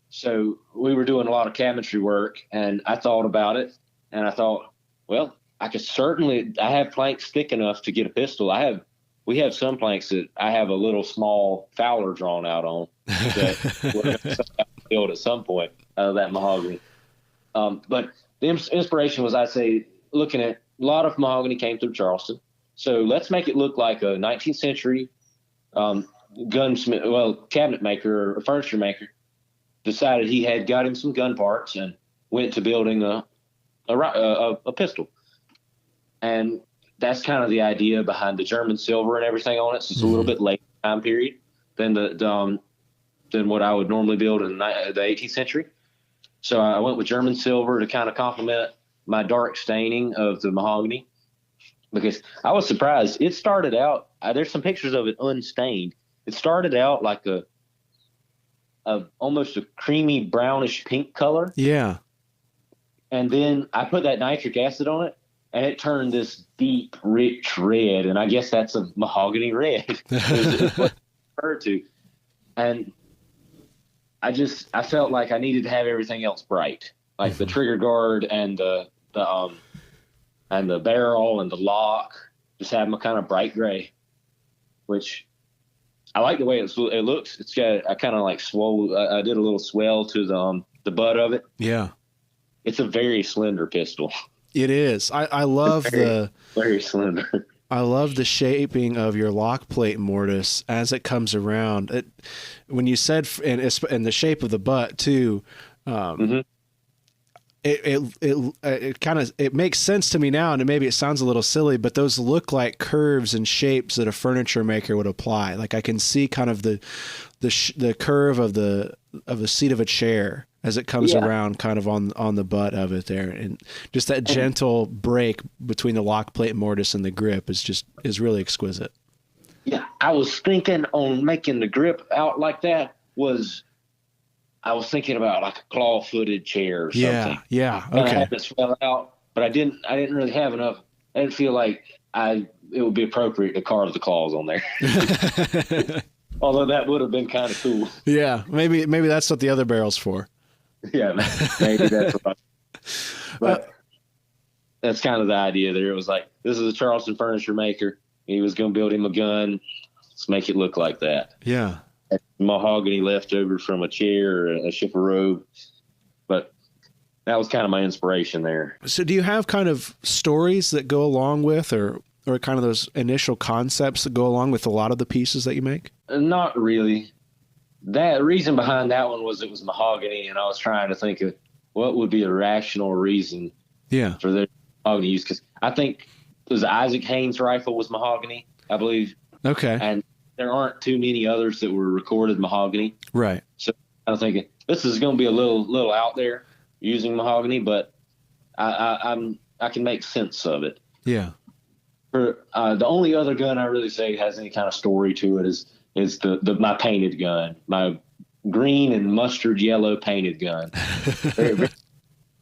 So we were doing a lot of cabinetry work, and I thought about it, and I thought, well, I have planks thick enough to get a pistol. We have some planks that I have a little small Fowler drawn out on. build at some point out of that mahogany. But the inspiration was, I'd say, looking at a lot of mahogany came through Charleston. So let's make it look like a 19th century cabinet maker or furniture maker decided he had got him some gun parts and went to building a pistol. And that's kind of the idea behind the German silver and everything on it. So it's a little bit late time period than than what I would normally build in the 18th century. So I went with German silver to kind of complement my dark staining of the mahogany, because I was surprised. It started out, there's some pictures of it unstained. It started out like almost a creamy brownish pink color. Yeah. And then I put that nitric acid on it, and it turned this deep, rich red. And I guess that's a mahogany red. It's what I referred to. And I felt like I needed to have everything else bright, like the trigger guard and the barrel and the lock, just have them a kind of bright gray, which I like the way it looks. It's got, I kind of like I did a little swell to the butt of it. Yeah. It's a very slender pistol. It is. I love very slender. I love the shaping of your lock plate mortise as it comes around. When you said, and the shape of the butt too, it kind of, it makes sense to me now, and maybe it sounds a little silly, but those look like curves and shapes that a furniture maker would apply. Like I can see kind of the curve of the seat of a chair as it comes around kind of on the butt of it there. And just that gentle break between the lock plate mortise and the grip is really exquisite. Yeah. I was thinking on making the grip out like that I was thinking about like a claw-footed chair or something. Yeah. Okay. I had to swell out, but I didn't really have enough. I didn't feel like it would be appropriate to carve the claws on there. Although that would have been kind of cool. Yeah. Maybe that's what the other barrel's for. Yeah, maybe that's what but that's kind of the idea there. It was like, this is a Charleston furniture maker. He was going to build him a gun. Let's make it look like that. Yeah. Mahogany leftover from a chair or a ship of robe. But that was kind of my inspiration there. So do you have kind of stories that go along with or kind of those initial concepts that go along with a lot of the pieces that you make? Not really. That reason behind that one was it was mahogany, and I was trying to think of what would be a rational reason for the mahogany use. Because I think it was Isaac Haynes' rifle was mahogany, I believe. Okay. And there aren't too many others that were recorded mahogany. Right. So I was thinking this is going to be a little out there using mahogany, but I can make sense of it. Yeah. For the only other gun I really say has any kind of story to it is my painted gun, my green and mustard yellow painted gun, very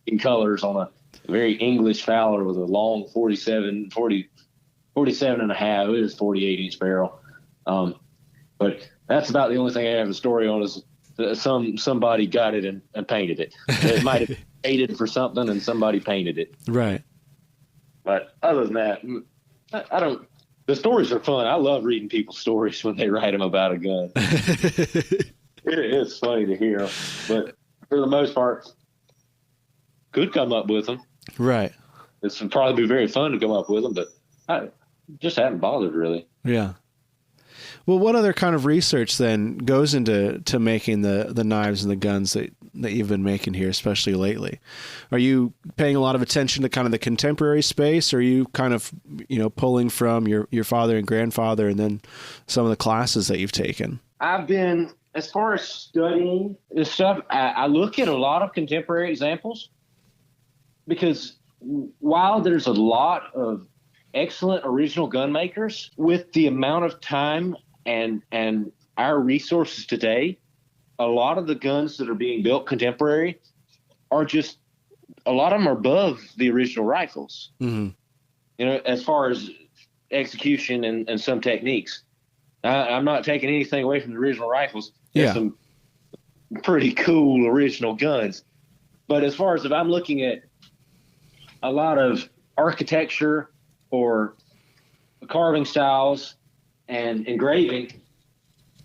in colors on a very English Fowler with a long 47 and a half. It is 48-inch barrel. But that's about the only thing I have a story on is that somebody got it and painted it. It might have painted for something and somebody painted it. Right. But other than that, I don't. The stories are fun. I love reading people's stories when they write them about a gun. It is funny to hear them, but for the most part, could come up with them. Right. It's probably be very fun to come up with them, but I just haven't bothered really. Yeah. Well, what other kind of research then goes into making the knives and the guns that you've been making here, especially lately? Are you paying a lot of attention to kind of the contemporary space, or are you kind of, pulling from your father and grandfather and then some of the classes that you've taken? I've been, as far as studying this stuff, I look at a lot of contemporary examples, because while there's a lot of excellent original gun makers, with the amount of time and our resources today, a lot of the guns that are being built contemporary are just, a lot of them are above the original rifles. Mm-hmm. As far as execution and some techniques. I'm not taking anything away from the original rifles. There's some pretty cool original guns. But as far as if I'm looking at a lot of architecture or carving styles and engraving,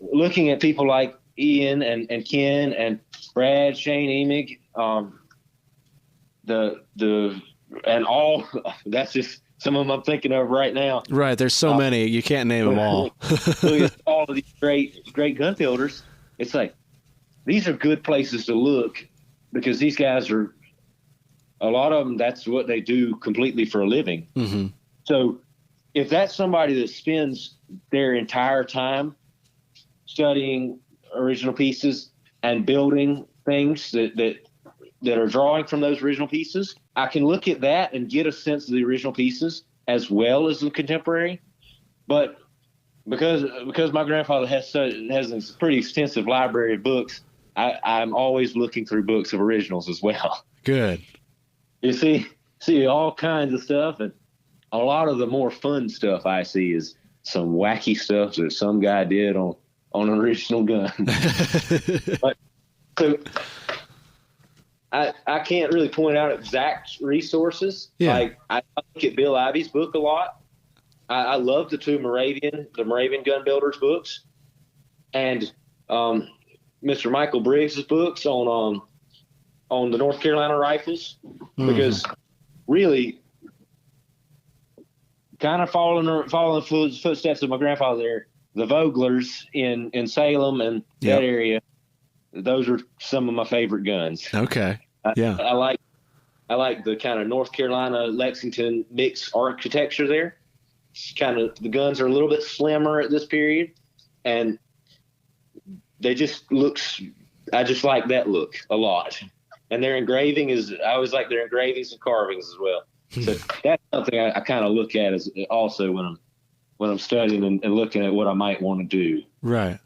looking at people like Ian and Ken and Brad, Shane Emig, and all. That's just some of them I'm thinking of right now. Right. There's so many. You can't name them all. Look at all of these great gun builders. It's like, these are good places to look because these guys are, a lot of them, that's what they do completely for a living. Mm-hmm. So if that's somebody that spends their entire time studying original pieces and building things that are drawing from those original pieces, I can look at that and get a sense of the original pieces as well as the contemporary. But because my grandfather has a pretty extensive library of books, I'm always looking through books of originals as well. Good. You see all kinds of stuff, and a lot of the more fun stuff I see is some wacky stuff that some guy did on an original gun. But so I can't really point out exact resources. Yeah. Like, I look at Bill Ivy's book a lot. I love the Moravian gun builders books, and Mr. Michael Briggs's books on the North Carolina rifles, because really kind of following the footsteps of my grandfather there, the Voglers in Salem and that area. Those are some of my favorite guns. Okay. Yeah. I like the kind of North Carolina Lexington mix architecture there. It's kind of, the guns are a little bit slimmer at this period, and they just I just like that look a lot. And their engraving I always like their engravings and carvings as well. So that's something I kind of look at as also when I'm studying and looking at what I might want to do. Right.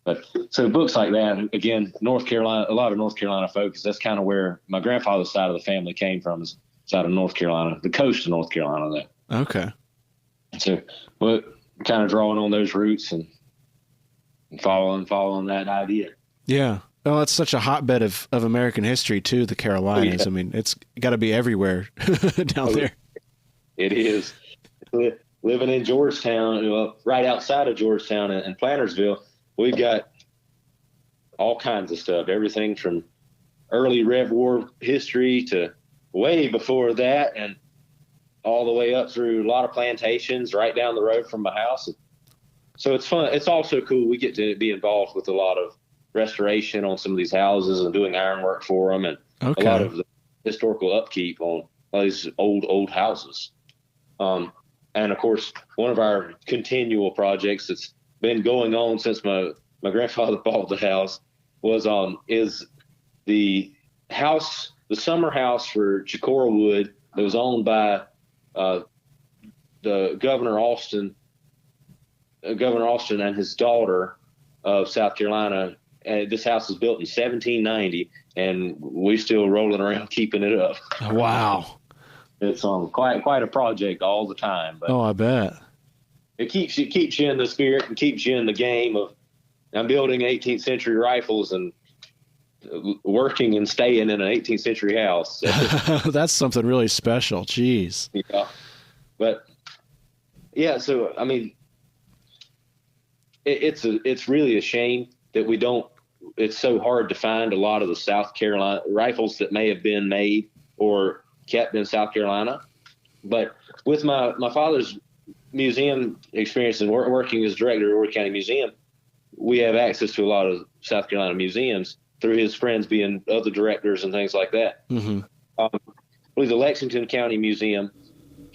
But so books like that, again, North Carolina, a lot of North Carolina focus. That's kind of where my grandfather's side of the family came from, is side of North Carolina, the coast of North Carolina. There. Okay. So, but kind of drawing on those roots and following that idea. Yeah. Well, it's such a hotbed of American history too, the Carolinas. I mean, it's got to be everywhere down there. It is. Living in Georgetown, right outside of Georgetown and Plantersville, we've got all kinds of stuff. Everything from early Rev War history to way before that, and all the way up through a lot of plantations right down the road from my house. So it's fun. It's also cool. We get to be involved with a lot of restoration on some of these houses and doing ironwork for them, and a lot of the historical upkeep on all these old houses. And of course, one of our continual projects that's been going on since my grandfather bought the house is the house, the summer house for Chicora Wood that was owned by the Governor Austin and his daughter of South Carolina. And this house was built in 1790, and we still rolling around keeping it up. Wow. It's quite a project all the time. But I bet. It keeps you in the spirit and keeps you in the game of, I'm building 18th century rifles and working and staying in an 18th century house. That's something really special. Jeez. Yeah. But yeah, so I mean, it's really a shame that we don't. It's so hard to find a lot of the South Carolina rifles that may have been made or kept in South Carolina. But with my father's museum experience and working as director of Ward County Museum, we have access to a lot of South Carolina museums through his friends being other directors and things like that. Mm-hmm. I believe the Lexington County Museum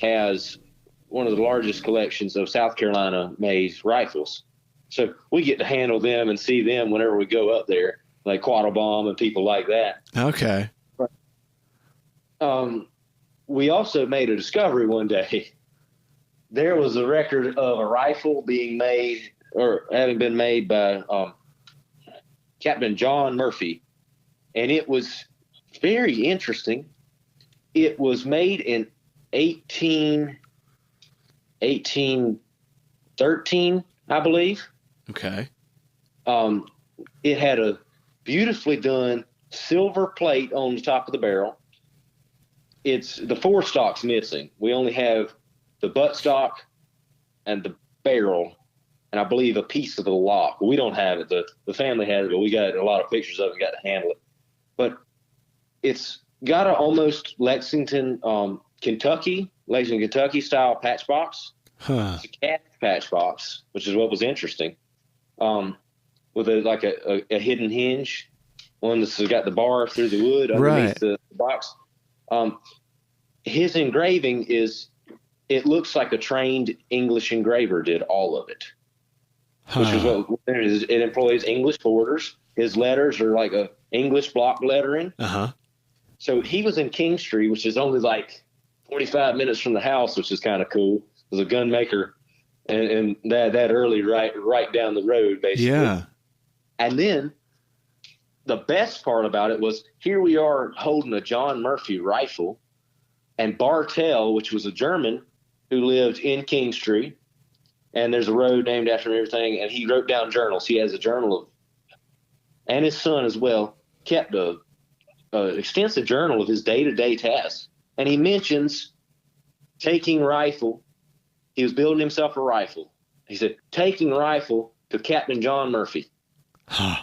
has one of the largest collections of South Carolina made rifles. So we get to handle them and see them whenever we go up there, like Quattlebaum and people like that. Okay. We also made a discovery one day. There was a record of a rifle being made or having been made by Captain John Murphy, and it was very interesting. It was made in 1813, I believe. Okay. It had a beautifully done silver plate on the top of the barrel. It's the forestock's missing. We only have the buttstock and the barrel and I believe a piece of the lock. We don't have it. The family has it, but we got a lot of pictures of it, got to handle it. But it's got a almost Lexington, Kentucky style patch box. Huh. It's a cat patch box, which is what was interesting. With a hidden hinge, one that's got the bar through the wood underneath the box. His engraving it looks like a trained English engraver did all of it, which is what it is. It employs English borders. His letters are like a English block lettering. Uh-huh. So he was in King Street, which is only like 45 minutes from the house, which is kind of cool. Was a gun maker, and that early right down the road, basically. Yeah. And then the best part about it was here we are holding a John Murphy rifle, and Bartel, which was a German who lived in King Street, and there's a road named after him and everything, and he wrote down journals. He has a journal and his son as well kept a extensive journal of his day-to-day tasks. And he mentions taking rifle. He was building himself a rifle. He said, taking rifle to Captain John Murphy. Huh.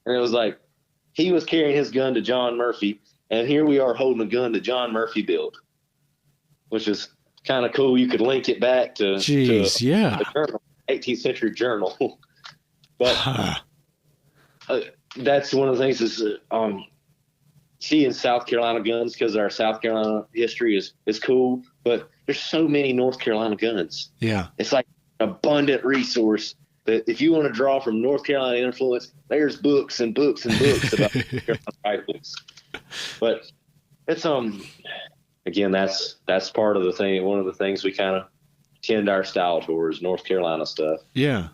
And it was like, he was carrying his gun to John Murphy, and here we are holding a gun to John Murphy build, which is kind of cool. You could link it back to, a journal, 18th century journal. But that's one of the things is seeing South Carolina guns, because our South Carolina history is cool, but there's so many North Carolina guns. Yeah. It's like an abundant resource that if you want to draw from North Carolina influence, there's books and books and books about North Carolina rifles. But it's again, that's part of the thing. One of the things we kind of tend our style towards, North Carolina stuff. Yeah.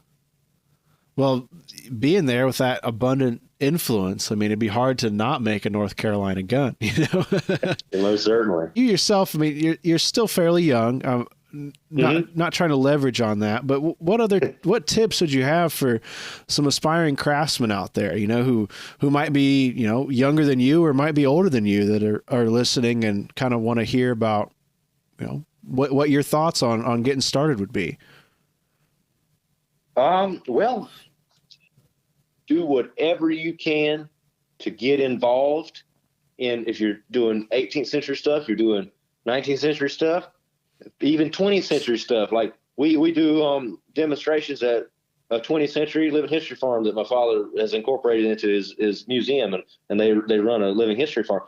Well, being there with that abundant influence, I mean, it'd be hard to not make a North Carolina gun, you know? Most certainly. You yourself, I mean, you're still fairly young. Not trying to leverage on that, but what tips would you have for some aspiring craftsmen out there, you know, who might be, you know, younger than you or might be older than you that are listening and kind of want to hear about, you know, what your thoughts on getting started would be? Well, do whatever you can to get involved in, if you're doing 18th century stuff, you're doing 19th century stuff, even 20th century stuff. Like we do demonstrations at a 20th century living history farm that my father has incorporated into his museum, and they run a living history farm.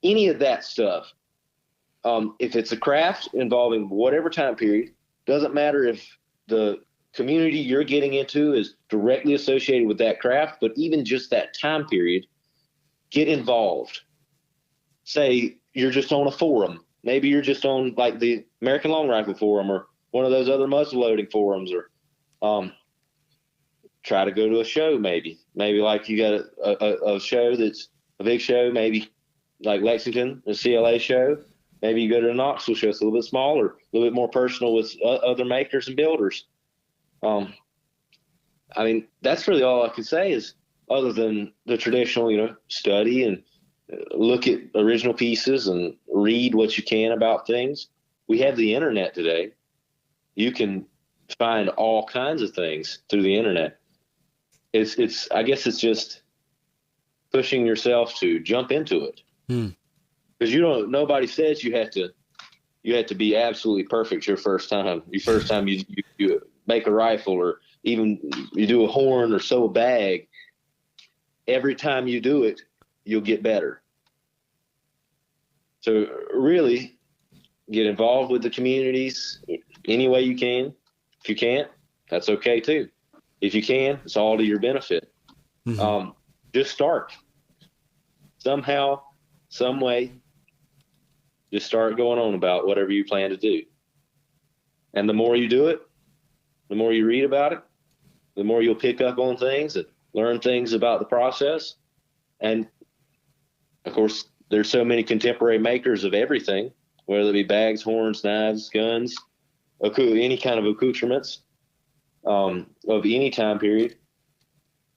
Any of that stuff, if it's a craft involving whatever time period, doesn't matter if the community you're getting into is directly associated with that craft, but even just that time period, get involved. Say you're just on a forum. Maybe you're just on like the American Long Rifle Forum or one of those other muzzleloading forums, or try to go to a show. Maybe like you got a show that's a big show, maybe like Lexington, a CLA show. Maybe you go to a Knoxville show. It's a little bit smaller, a little bit more personal with other makers and builders. I mean, that's really all I can say is, other than the traditional, you know, study and look at original pieces and read what you can about things. We have the internet today. You can find all kinds of things through the internet. I guess it's just pushing yourself to jump into it. Because nobody says you have to be absolutely perfect your first time. Your first time you make a rifle, or even you do a horn or sew a bag. Every time you do it, you'll get better. So really get involved with the communities any way you can. If you can't, that's okay too. If you can, it's all to your benefit. Mm-hmm. Just start somehow, some way. Just start going on about whatever you plan to do. And the more you do it, the more you read about it, the more you'll pick up on things and learn things about the process. And of course, there's so many contemporary makers of everything, whether it be bags, horns, knives, guns, any kind of accoutrements of any time period.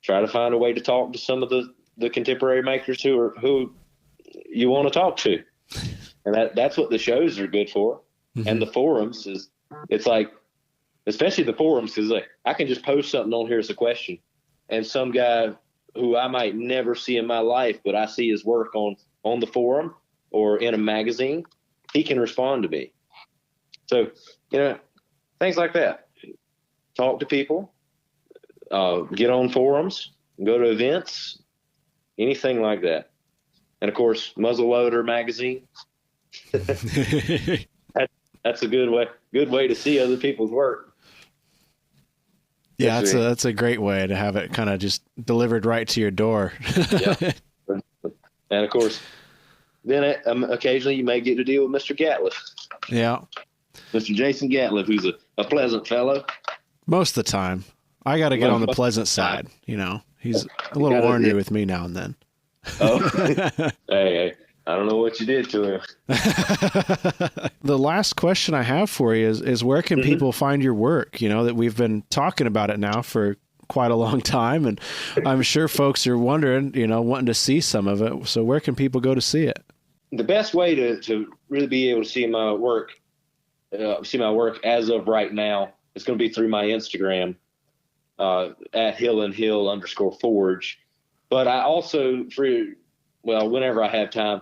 Try to find a way to talk to some of the contemporary makers who you want to talk to. And that's what the shows are good for. Mm-hmm. And the forums it's like especially the forums, because like I can just post something on here as a question, and some guy who I might never see in my life, but I see his work on the forum or in a magazine, he can respond to me. So, things like that. Talk to people, get on forums, go to events, anything like that. And of course, Muzzleloader magazine. That's a good way to see other people's work. Yeah, that's a great way to have it kind of just delivered right to your door. Yeah. And of course, then occasionally you may get to deal with Mr. Gatliff. Yeah. Mr. Jason Gatliff, who's a pleasant fellow. Most of the time. I got to get on the pleasant side. He's a little ornery with me now and then. Oh, hey, I don't know what you did to him. The last question I have for you is where can people find your work? That we've been talking about it now for quite a long time, and I'm sure folks are wondering, wanting to see some of it. So where can people go to see it? The best way to really be able to see my work as of right now, is going to be through my Instagram, at @HillandHill_forge. But I also, whenever I have time,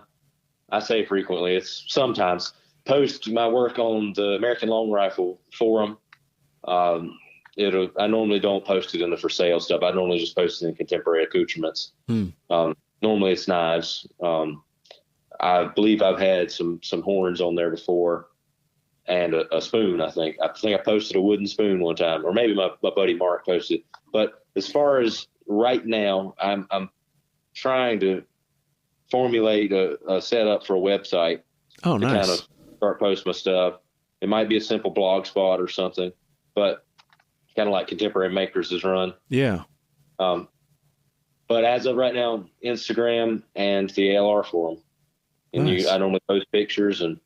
I say frequently, it's sometimes, post my work on the American Long Rifle forum. I normally don't post it in the for sale stuff. I normally just post it in contemporary accoutrements. Normally it's knives. I believe I've had some horns on there before, and a spoon. I think I posted a wooden spoon one time, or maybe my buddy Mark posted. But as far as right now, I'm trying to formulate a setup for a website. Oh, nice. To kind of start posting my stuff. It might be a simple blog spot or something, but kind of like Contemporary Makers is run. Yeah. But as of right now, Instagram and the ALR forum. And nice. I normally post pictures, and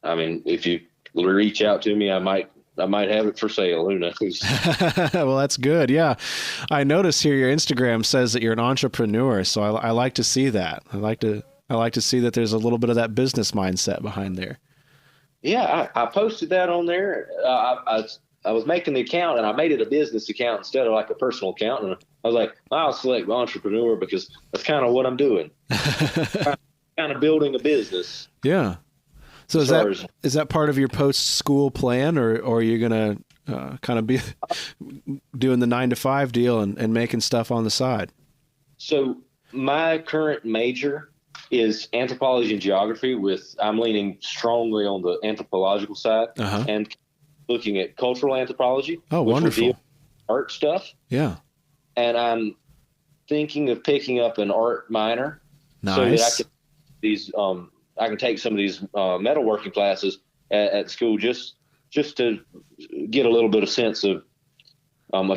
I mean, if you reach out to me, I might have it for sale. Who knows? Well, that's good. Yeah. I notice here your Instagram says that you're an entrepreneur. So I like to see that. I like to see that there's a little bit of that business mindset behind there. Yeah. I posted that on there. I was making the account, and I made it a business account instead of like a personal account. And I was like, I'll select entrepreneur because that's kind of what I'm doing. Kind of building a business. Yeah. So is that part of your post-school plan, or are you going to kind of be doing the 9-to-5 deal and making stuff on the side? So my current major is anthropology and geography. I'm leaning strongly on the anthropological side and looking at cultural anthropology. Oh, wonderful. Art stuff. Yeah. And I'm thinking of picking up an art minor. Nice. So that I can take some of these metalworking classes at school just to get a little bit of sense of a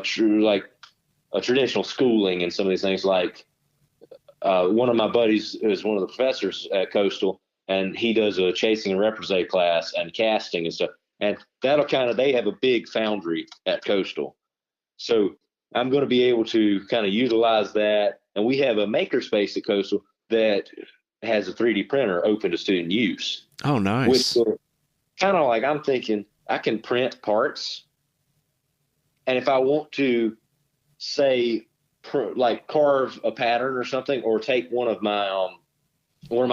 traditional schooling and some of these things. Like one of my buddies is one of the professors at Coastal, and he does a chasing and reprise class and casting and stuff. And they have a big foundry at Coastal. So I'm going to be able to kind of utilize that. And we have a makerspace at Coastal that has a 3D printer open to student use. Oh, nice. Which kind of like, I'm thinking I can print parts. And if I want to say like carve a pattern or something, or take one of my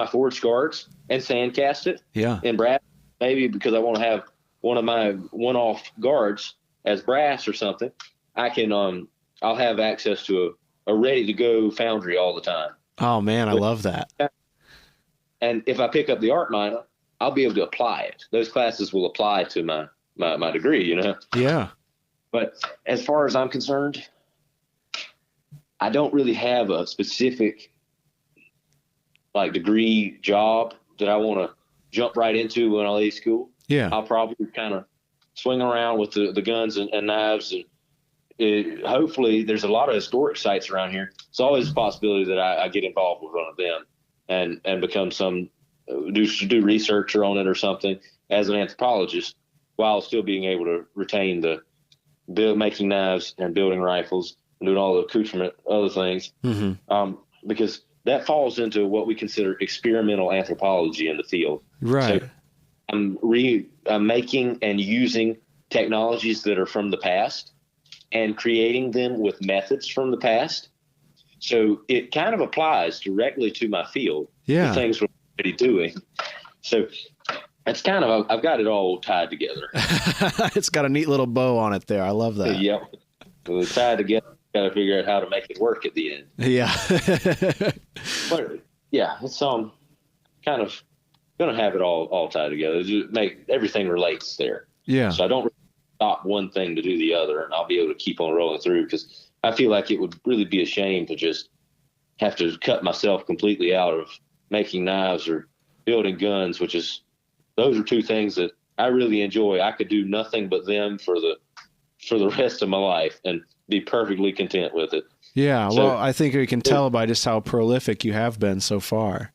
forged guards and sand cast it. Yeah. In brass, maybe because I want to have one of my one-off guards as brass or something, I'll have access to a ready-to-go foundry all the time. Oh, man, I love that. And if I pick up the art minor, I'll be able to apply it. Those classes will apply to my degree, Yeah. But as far as I'm concerned, I don't really have a specific degree job that I want to jump right into when I leave school. Yeah. I'll probably kind of swing around with the guns and knives, and hopefully there's a lot of historic sites around here. It's always a possibility that I get involved with one of them and become do research on it or something as an anthropologist, while still being able to retain the making knives and building rifles and doing all the accoutrement, other things. Mm-hmm. Because that falls into what we consider experimental anthropology in the field. Right. So I'm making and using technologies that are from the past and creating them with methods from the past. So it kind of applies directly to my field, the things we're already doing. So it's kind of, I've got it all tied together. It's got a neat little bow on it there. I love that. Yep. So it's tied together. Got to figure out how to make it work at the end. Yeah. But yeah, it's kind of going to have it all tied together. Just make everything relates there. Yeah. So I don't stop one thing to do the other, and I'll be able to keep on rolling through, because I feel like it would really be a shame to just have to cut myself completely out of making knives or building guns, those are two things that I really enjoy. I could do nothing but them for the rest of my life and be perfectly content with it. Yeah. So, well, I think we can tell by just how prolific you have been so far.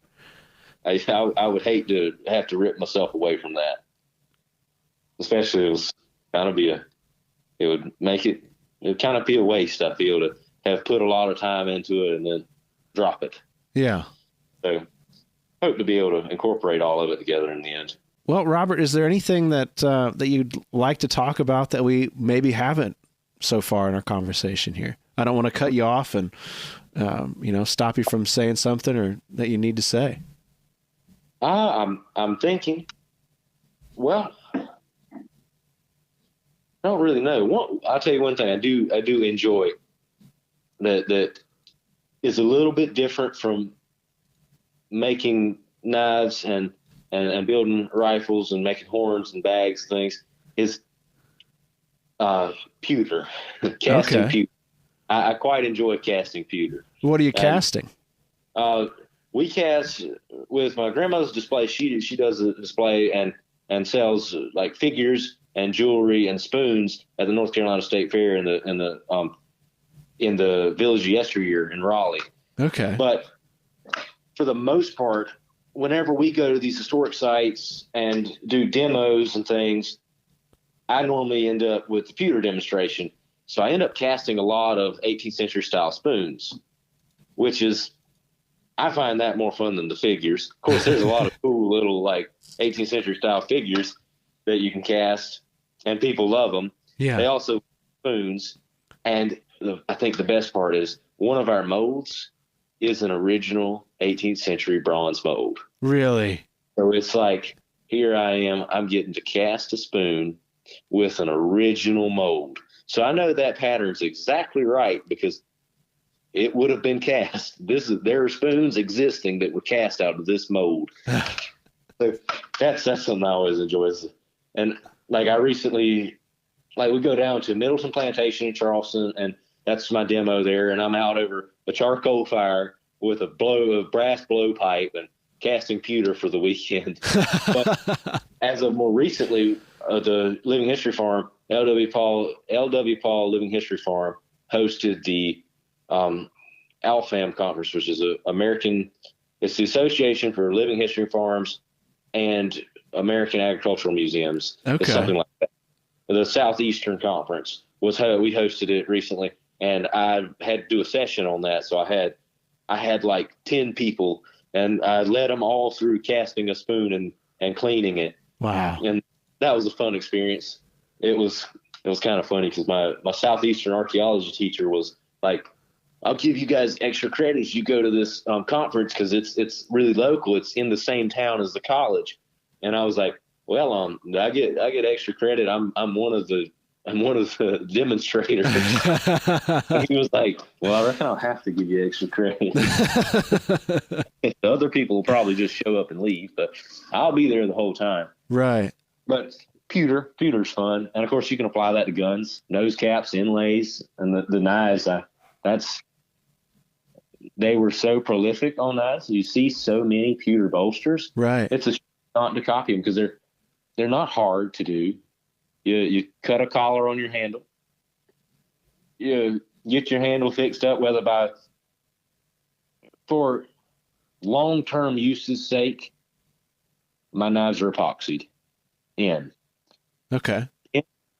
I would hate to have to rip myself away from that, especially it was kind of it would kind of be a waste. I feel to have put a lot of time into it and then drop it. Yeah. So hope to be able to incorporate all of it together in the end. Well, Robert, is there anything that you'd like to talk about that we maybe haven't so far in our conversation here? I don't want to cut you off and, stop you from saying something or that you need to say. I'm thinking, well, I don't really know. I'll tell you one thing I do enjoy that is a little bit different from making knives and building rifles and making horns and bags, things, is pewter, casting pewter. I quite enjoy casting pewter. What are you casting? We cast with my grandmother's display. She does a display and sells like figures and jewelry and spoons at the North Carolina State Fair in the Village of Yesteryear in Raleigh. Okay. But for the most part, whenever we go to these historic sites and do demos and things, I normally end up with the pewter demonstration. So I end up casting a lot of 18th century style spoons, which is, I find that more fun than the figures. Of course, there's a lot of cool little like 18th century style figures that you can cast, and people love them. Yeah. They also spoons. And I think the best part is one of our molds is an original 18th century bronze mold. Really? So it's like, here I am, I'm getting to cast a spoon with an original mold. So I know that pattern's exactly right because it would have been cast. There are spoons existing that were cast out of this mold. So that's something I always enjoy. And like I recently, like we go down to Middleton Plantation in Charleston, and that's my demo there. And I'm out over a charcoal fire with a brass blowpipe and casting pewter for the weekend. But as of more recently, the Living History Farm, L.W. Paul Living History Farm hosted the ALFAM conference, which is it's the Association for Living History Farms and American Agricultural Museums. Okay. It's something like that. The Southeastern Conference we hosted it recently, and I had to do a session on that. So I had like 10 people, and I led them all through casting a spoon and cleaning it. Wow. And that was a fun experience. It was kind of funny because my Southeastern archaeology teacher was like, I'll give you guys extra credit if you go to this conference because it's really local. It's in the same town as the college. And I was like, well, I get extra credit. I'm one of the demonstrators. And he was like, well, I reckon I'll have to give you extra credit. The other people will probably just show up and leave, but I'll be there the whole time. Right. But pewter's fun. And of course you can apply that to guns, nose caps, inlays, and the knives. They were so prolific on knives. You see so many pewter bolsters. Right. It's a shame not to copy them because they're not hard to do. You cut a collar on your handle. You get your handle fixed up, whether for long-term use's sake, my knives are epoxied in. Okay.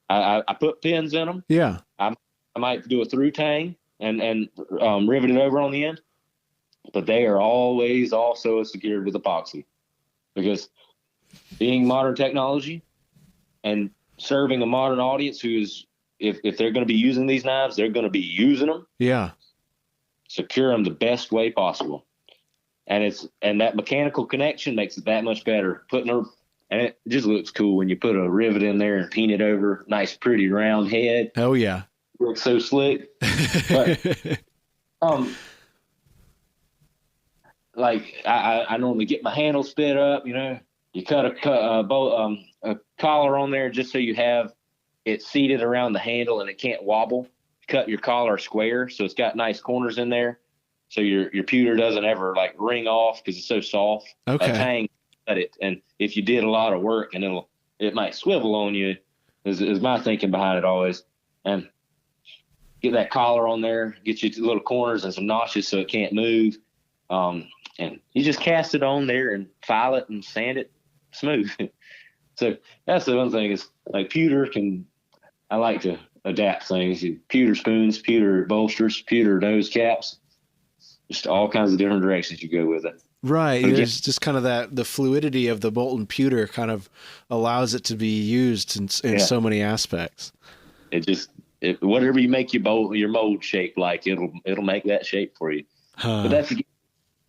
I put pins in them. Yeah. I might do a through tang and rivet it over on the end, but they are always also secured with epoxy because being modern technology and serving a modern audience who is, if they're going to be using these knives, they're going to be using them. Yeah. Secure them the best way possible. And that mechanical connection makes it that much better. And it just looks cool when you put a rivet in there and peen it over. Nice, pretty round head. Oh yeah. Looks so slick. But, like I normally get my handle spit up, you cut a collar on there just so you have it seated around the handle and it can't wobble. Cut your collar square so it's got nice corners in there, so your pewter doesn't ever like ring off because it's so soft. Okay. A tang cut it, and if you did a lot of work, and it might swivel on you, is my thinking behind it always. And get that collar on there, get you little corners and some notches so it can't move. And you just cast it on there and file it and sand it smooth. So that's the one thing is like pewter I like to adapt things. Pewter spoons, pewter bolsters, pewter nose caps, just all kinds of different directions you go with it. Right. There's just kind of the fluidity of the molten pewter kind of allows it to be used in so many aspects. Whatever you make your mold shape like, it'll make that shape for you. But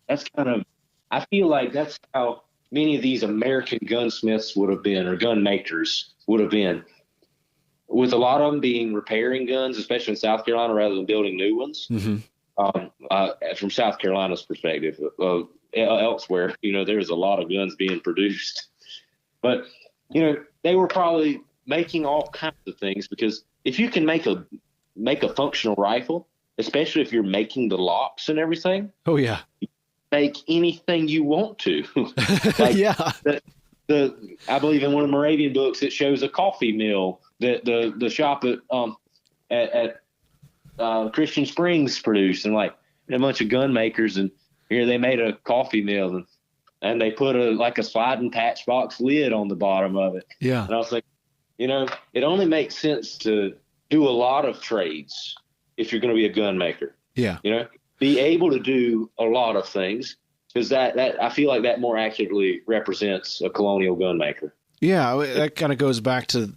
that's kind of, I feel like that's how many of these American gunsmiths would have been, or gun makers would have been, with a lot of them being repairing guns, especially in South Carolina, rather than building new ones. Mm-hmm. From South Carolina's perspective, elsewhere, there's a lot of guns being produced, but they were probably making all kinds of things, because if you can make a functional rifle, especially if you're making the locks and everything. Oh yeah. Make anything you want to. Like, yeah. I believe in one of the Moravian books, it shows a coffee mill that the shop at Christian Springs produced, and like a bunch of gun makers, and here they made a coffee mill, and they put a sliding patch box lid on the bottom of it. Yeah. And I was like, it only makes sense to do a lot of trades if you're going to be a gun maker. Yeah. Be able to do a lot of things, because that I feel like that more accurately represents a colonial gun maker. Yeah, that kind of goes back to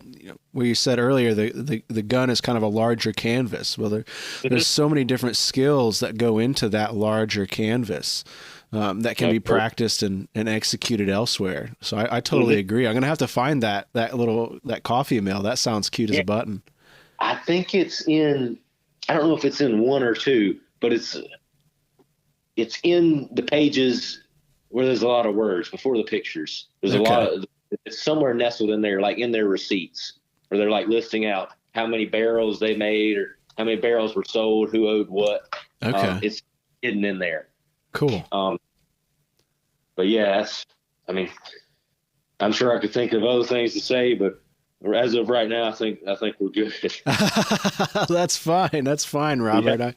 what you said earlier. The gun is kind of a larger canvas. Well, there's so many different skills that go into that larger canvas that can be practiced and executed elsewhere. So I totally agree. I'm gonna have to find that coffee mill. That sounds cute as a button. I think it's in. I don't know if it's in 1 or 2, but it's in the pages where there's a lot of words before the pictures. There's a lot of, it's somewhere nestled in there, like in their receipts, where they're like listing out how many barrels they made or how many barrels were sold, who owed what. Okay. It's hidden in there. Cool. But yeah, I'm sure I could think of other things to say, but as of right now, I think we're good. That's fine. That's fine, Robert. Yeah.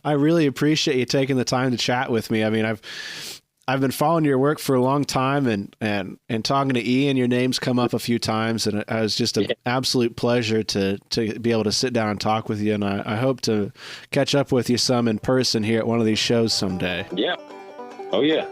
I really appreciate you taking the time to chat with me. I mean, I've been following your work for a long time, and talking to Ian, your name's come up a few times, and it was just an absolute pleasure to be able to sit down and talk with you. And I hope to catch up with you some in person here at one of these shows someday. Yeah. Oh yeah.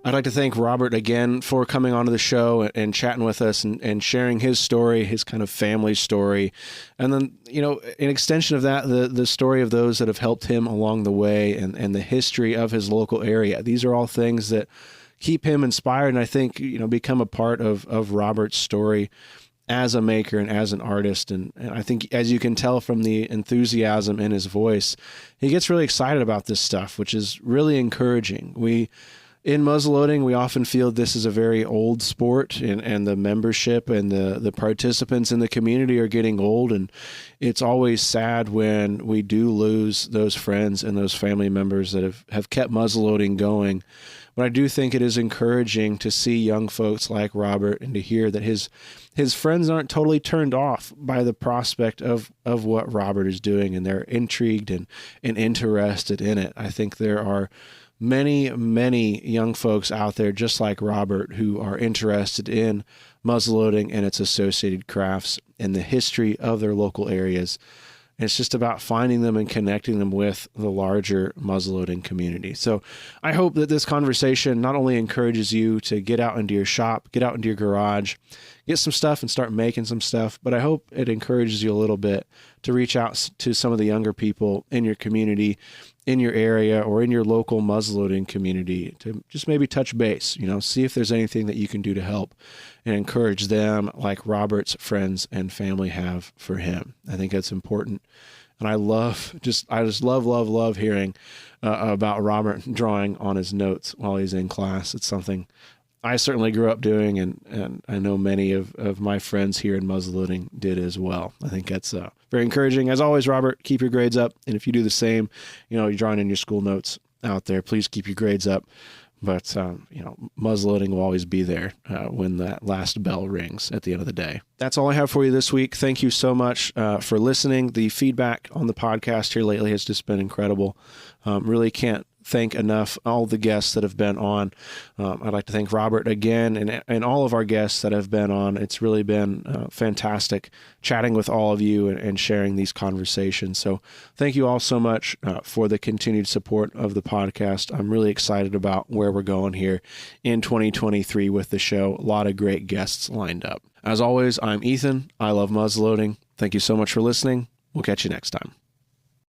I'd like to thank Robert again for coming onto the show and chatting with us and sharing his story, his kind of family story. And then, in extension of that, the story of those that have helped him along the way and the history of his local area. These are all things that keep him inspired, and I think, become a part of Robert's story as a maker and as an artist. And I think, as you can tell from the enthusiasm in his voice, he gets really excited about this stuff, which is really encouraging. In muzzleloading, we often feel this is a very old sport, and the membership and the participants in the community are getting old, and it's always sad when we do lose those friends and those family members that have kept muzzleloading going. But I do think it is encouraging to see young folks like Robert and to hear that his friends aren't totally turned off by the prospect of what Robert is doing, and they're intrigued and interested in it. I think there are many, many young folks out there just like Robert who are interested in muzzleloading and its associated crafts and the history of their local areas. It's just about finding them and connecting them with the larger muzzleloading community. So I hope that this conversation not only encourages you to get out into your shop, get out into your garage, get some stuff and start making some stuff, but I hope it encourages you a little bit to reach out to some of the younger people in your community, in your area, or in your local muzzleloading community to just maybe touch base, see if there's anything that you can do to help and encourage them like Robert's friends and family have for him. I think that's important. And I just love hearing about Robert drawing on his notes while he's in class. It's something I certainly grew up doing, and I know many of my friends here in muzzleloading did as well. I think that's very encouraging. As always, Robert, keep your grades up. And if you do the same, you're drawing in your school notes out there, please keep your grades up. But, muzzleloading will always be there when that last bell rings at the end of the day. That's all I have for you this week. Thank you so much for listening. The feedback on the podcast here lately has just been incredible. Really can't thank enough all the guests that have been on. I'd like to thank Robert again and all of our guests that have been on. It's really been fantastic chatting with all of you and sharing these conversations. So thank you all so much for the continued support of the podcast. I'm really excited about where we're going here in 2023 with the show. A lot of great guests lined up. As always, I'm Ethan. I love muzzleloading. Thank you so much for listening. We'll catch you next time.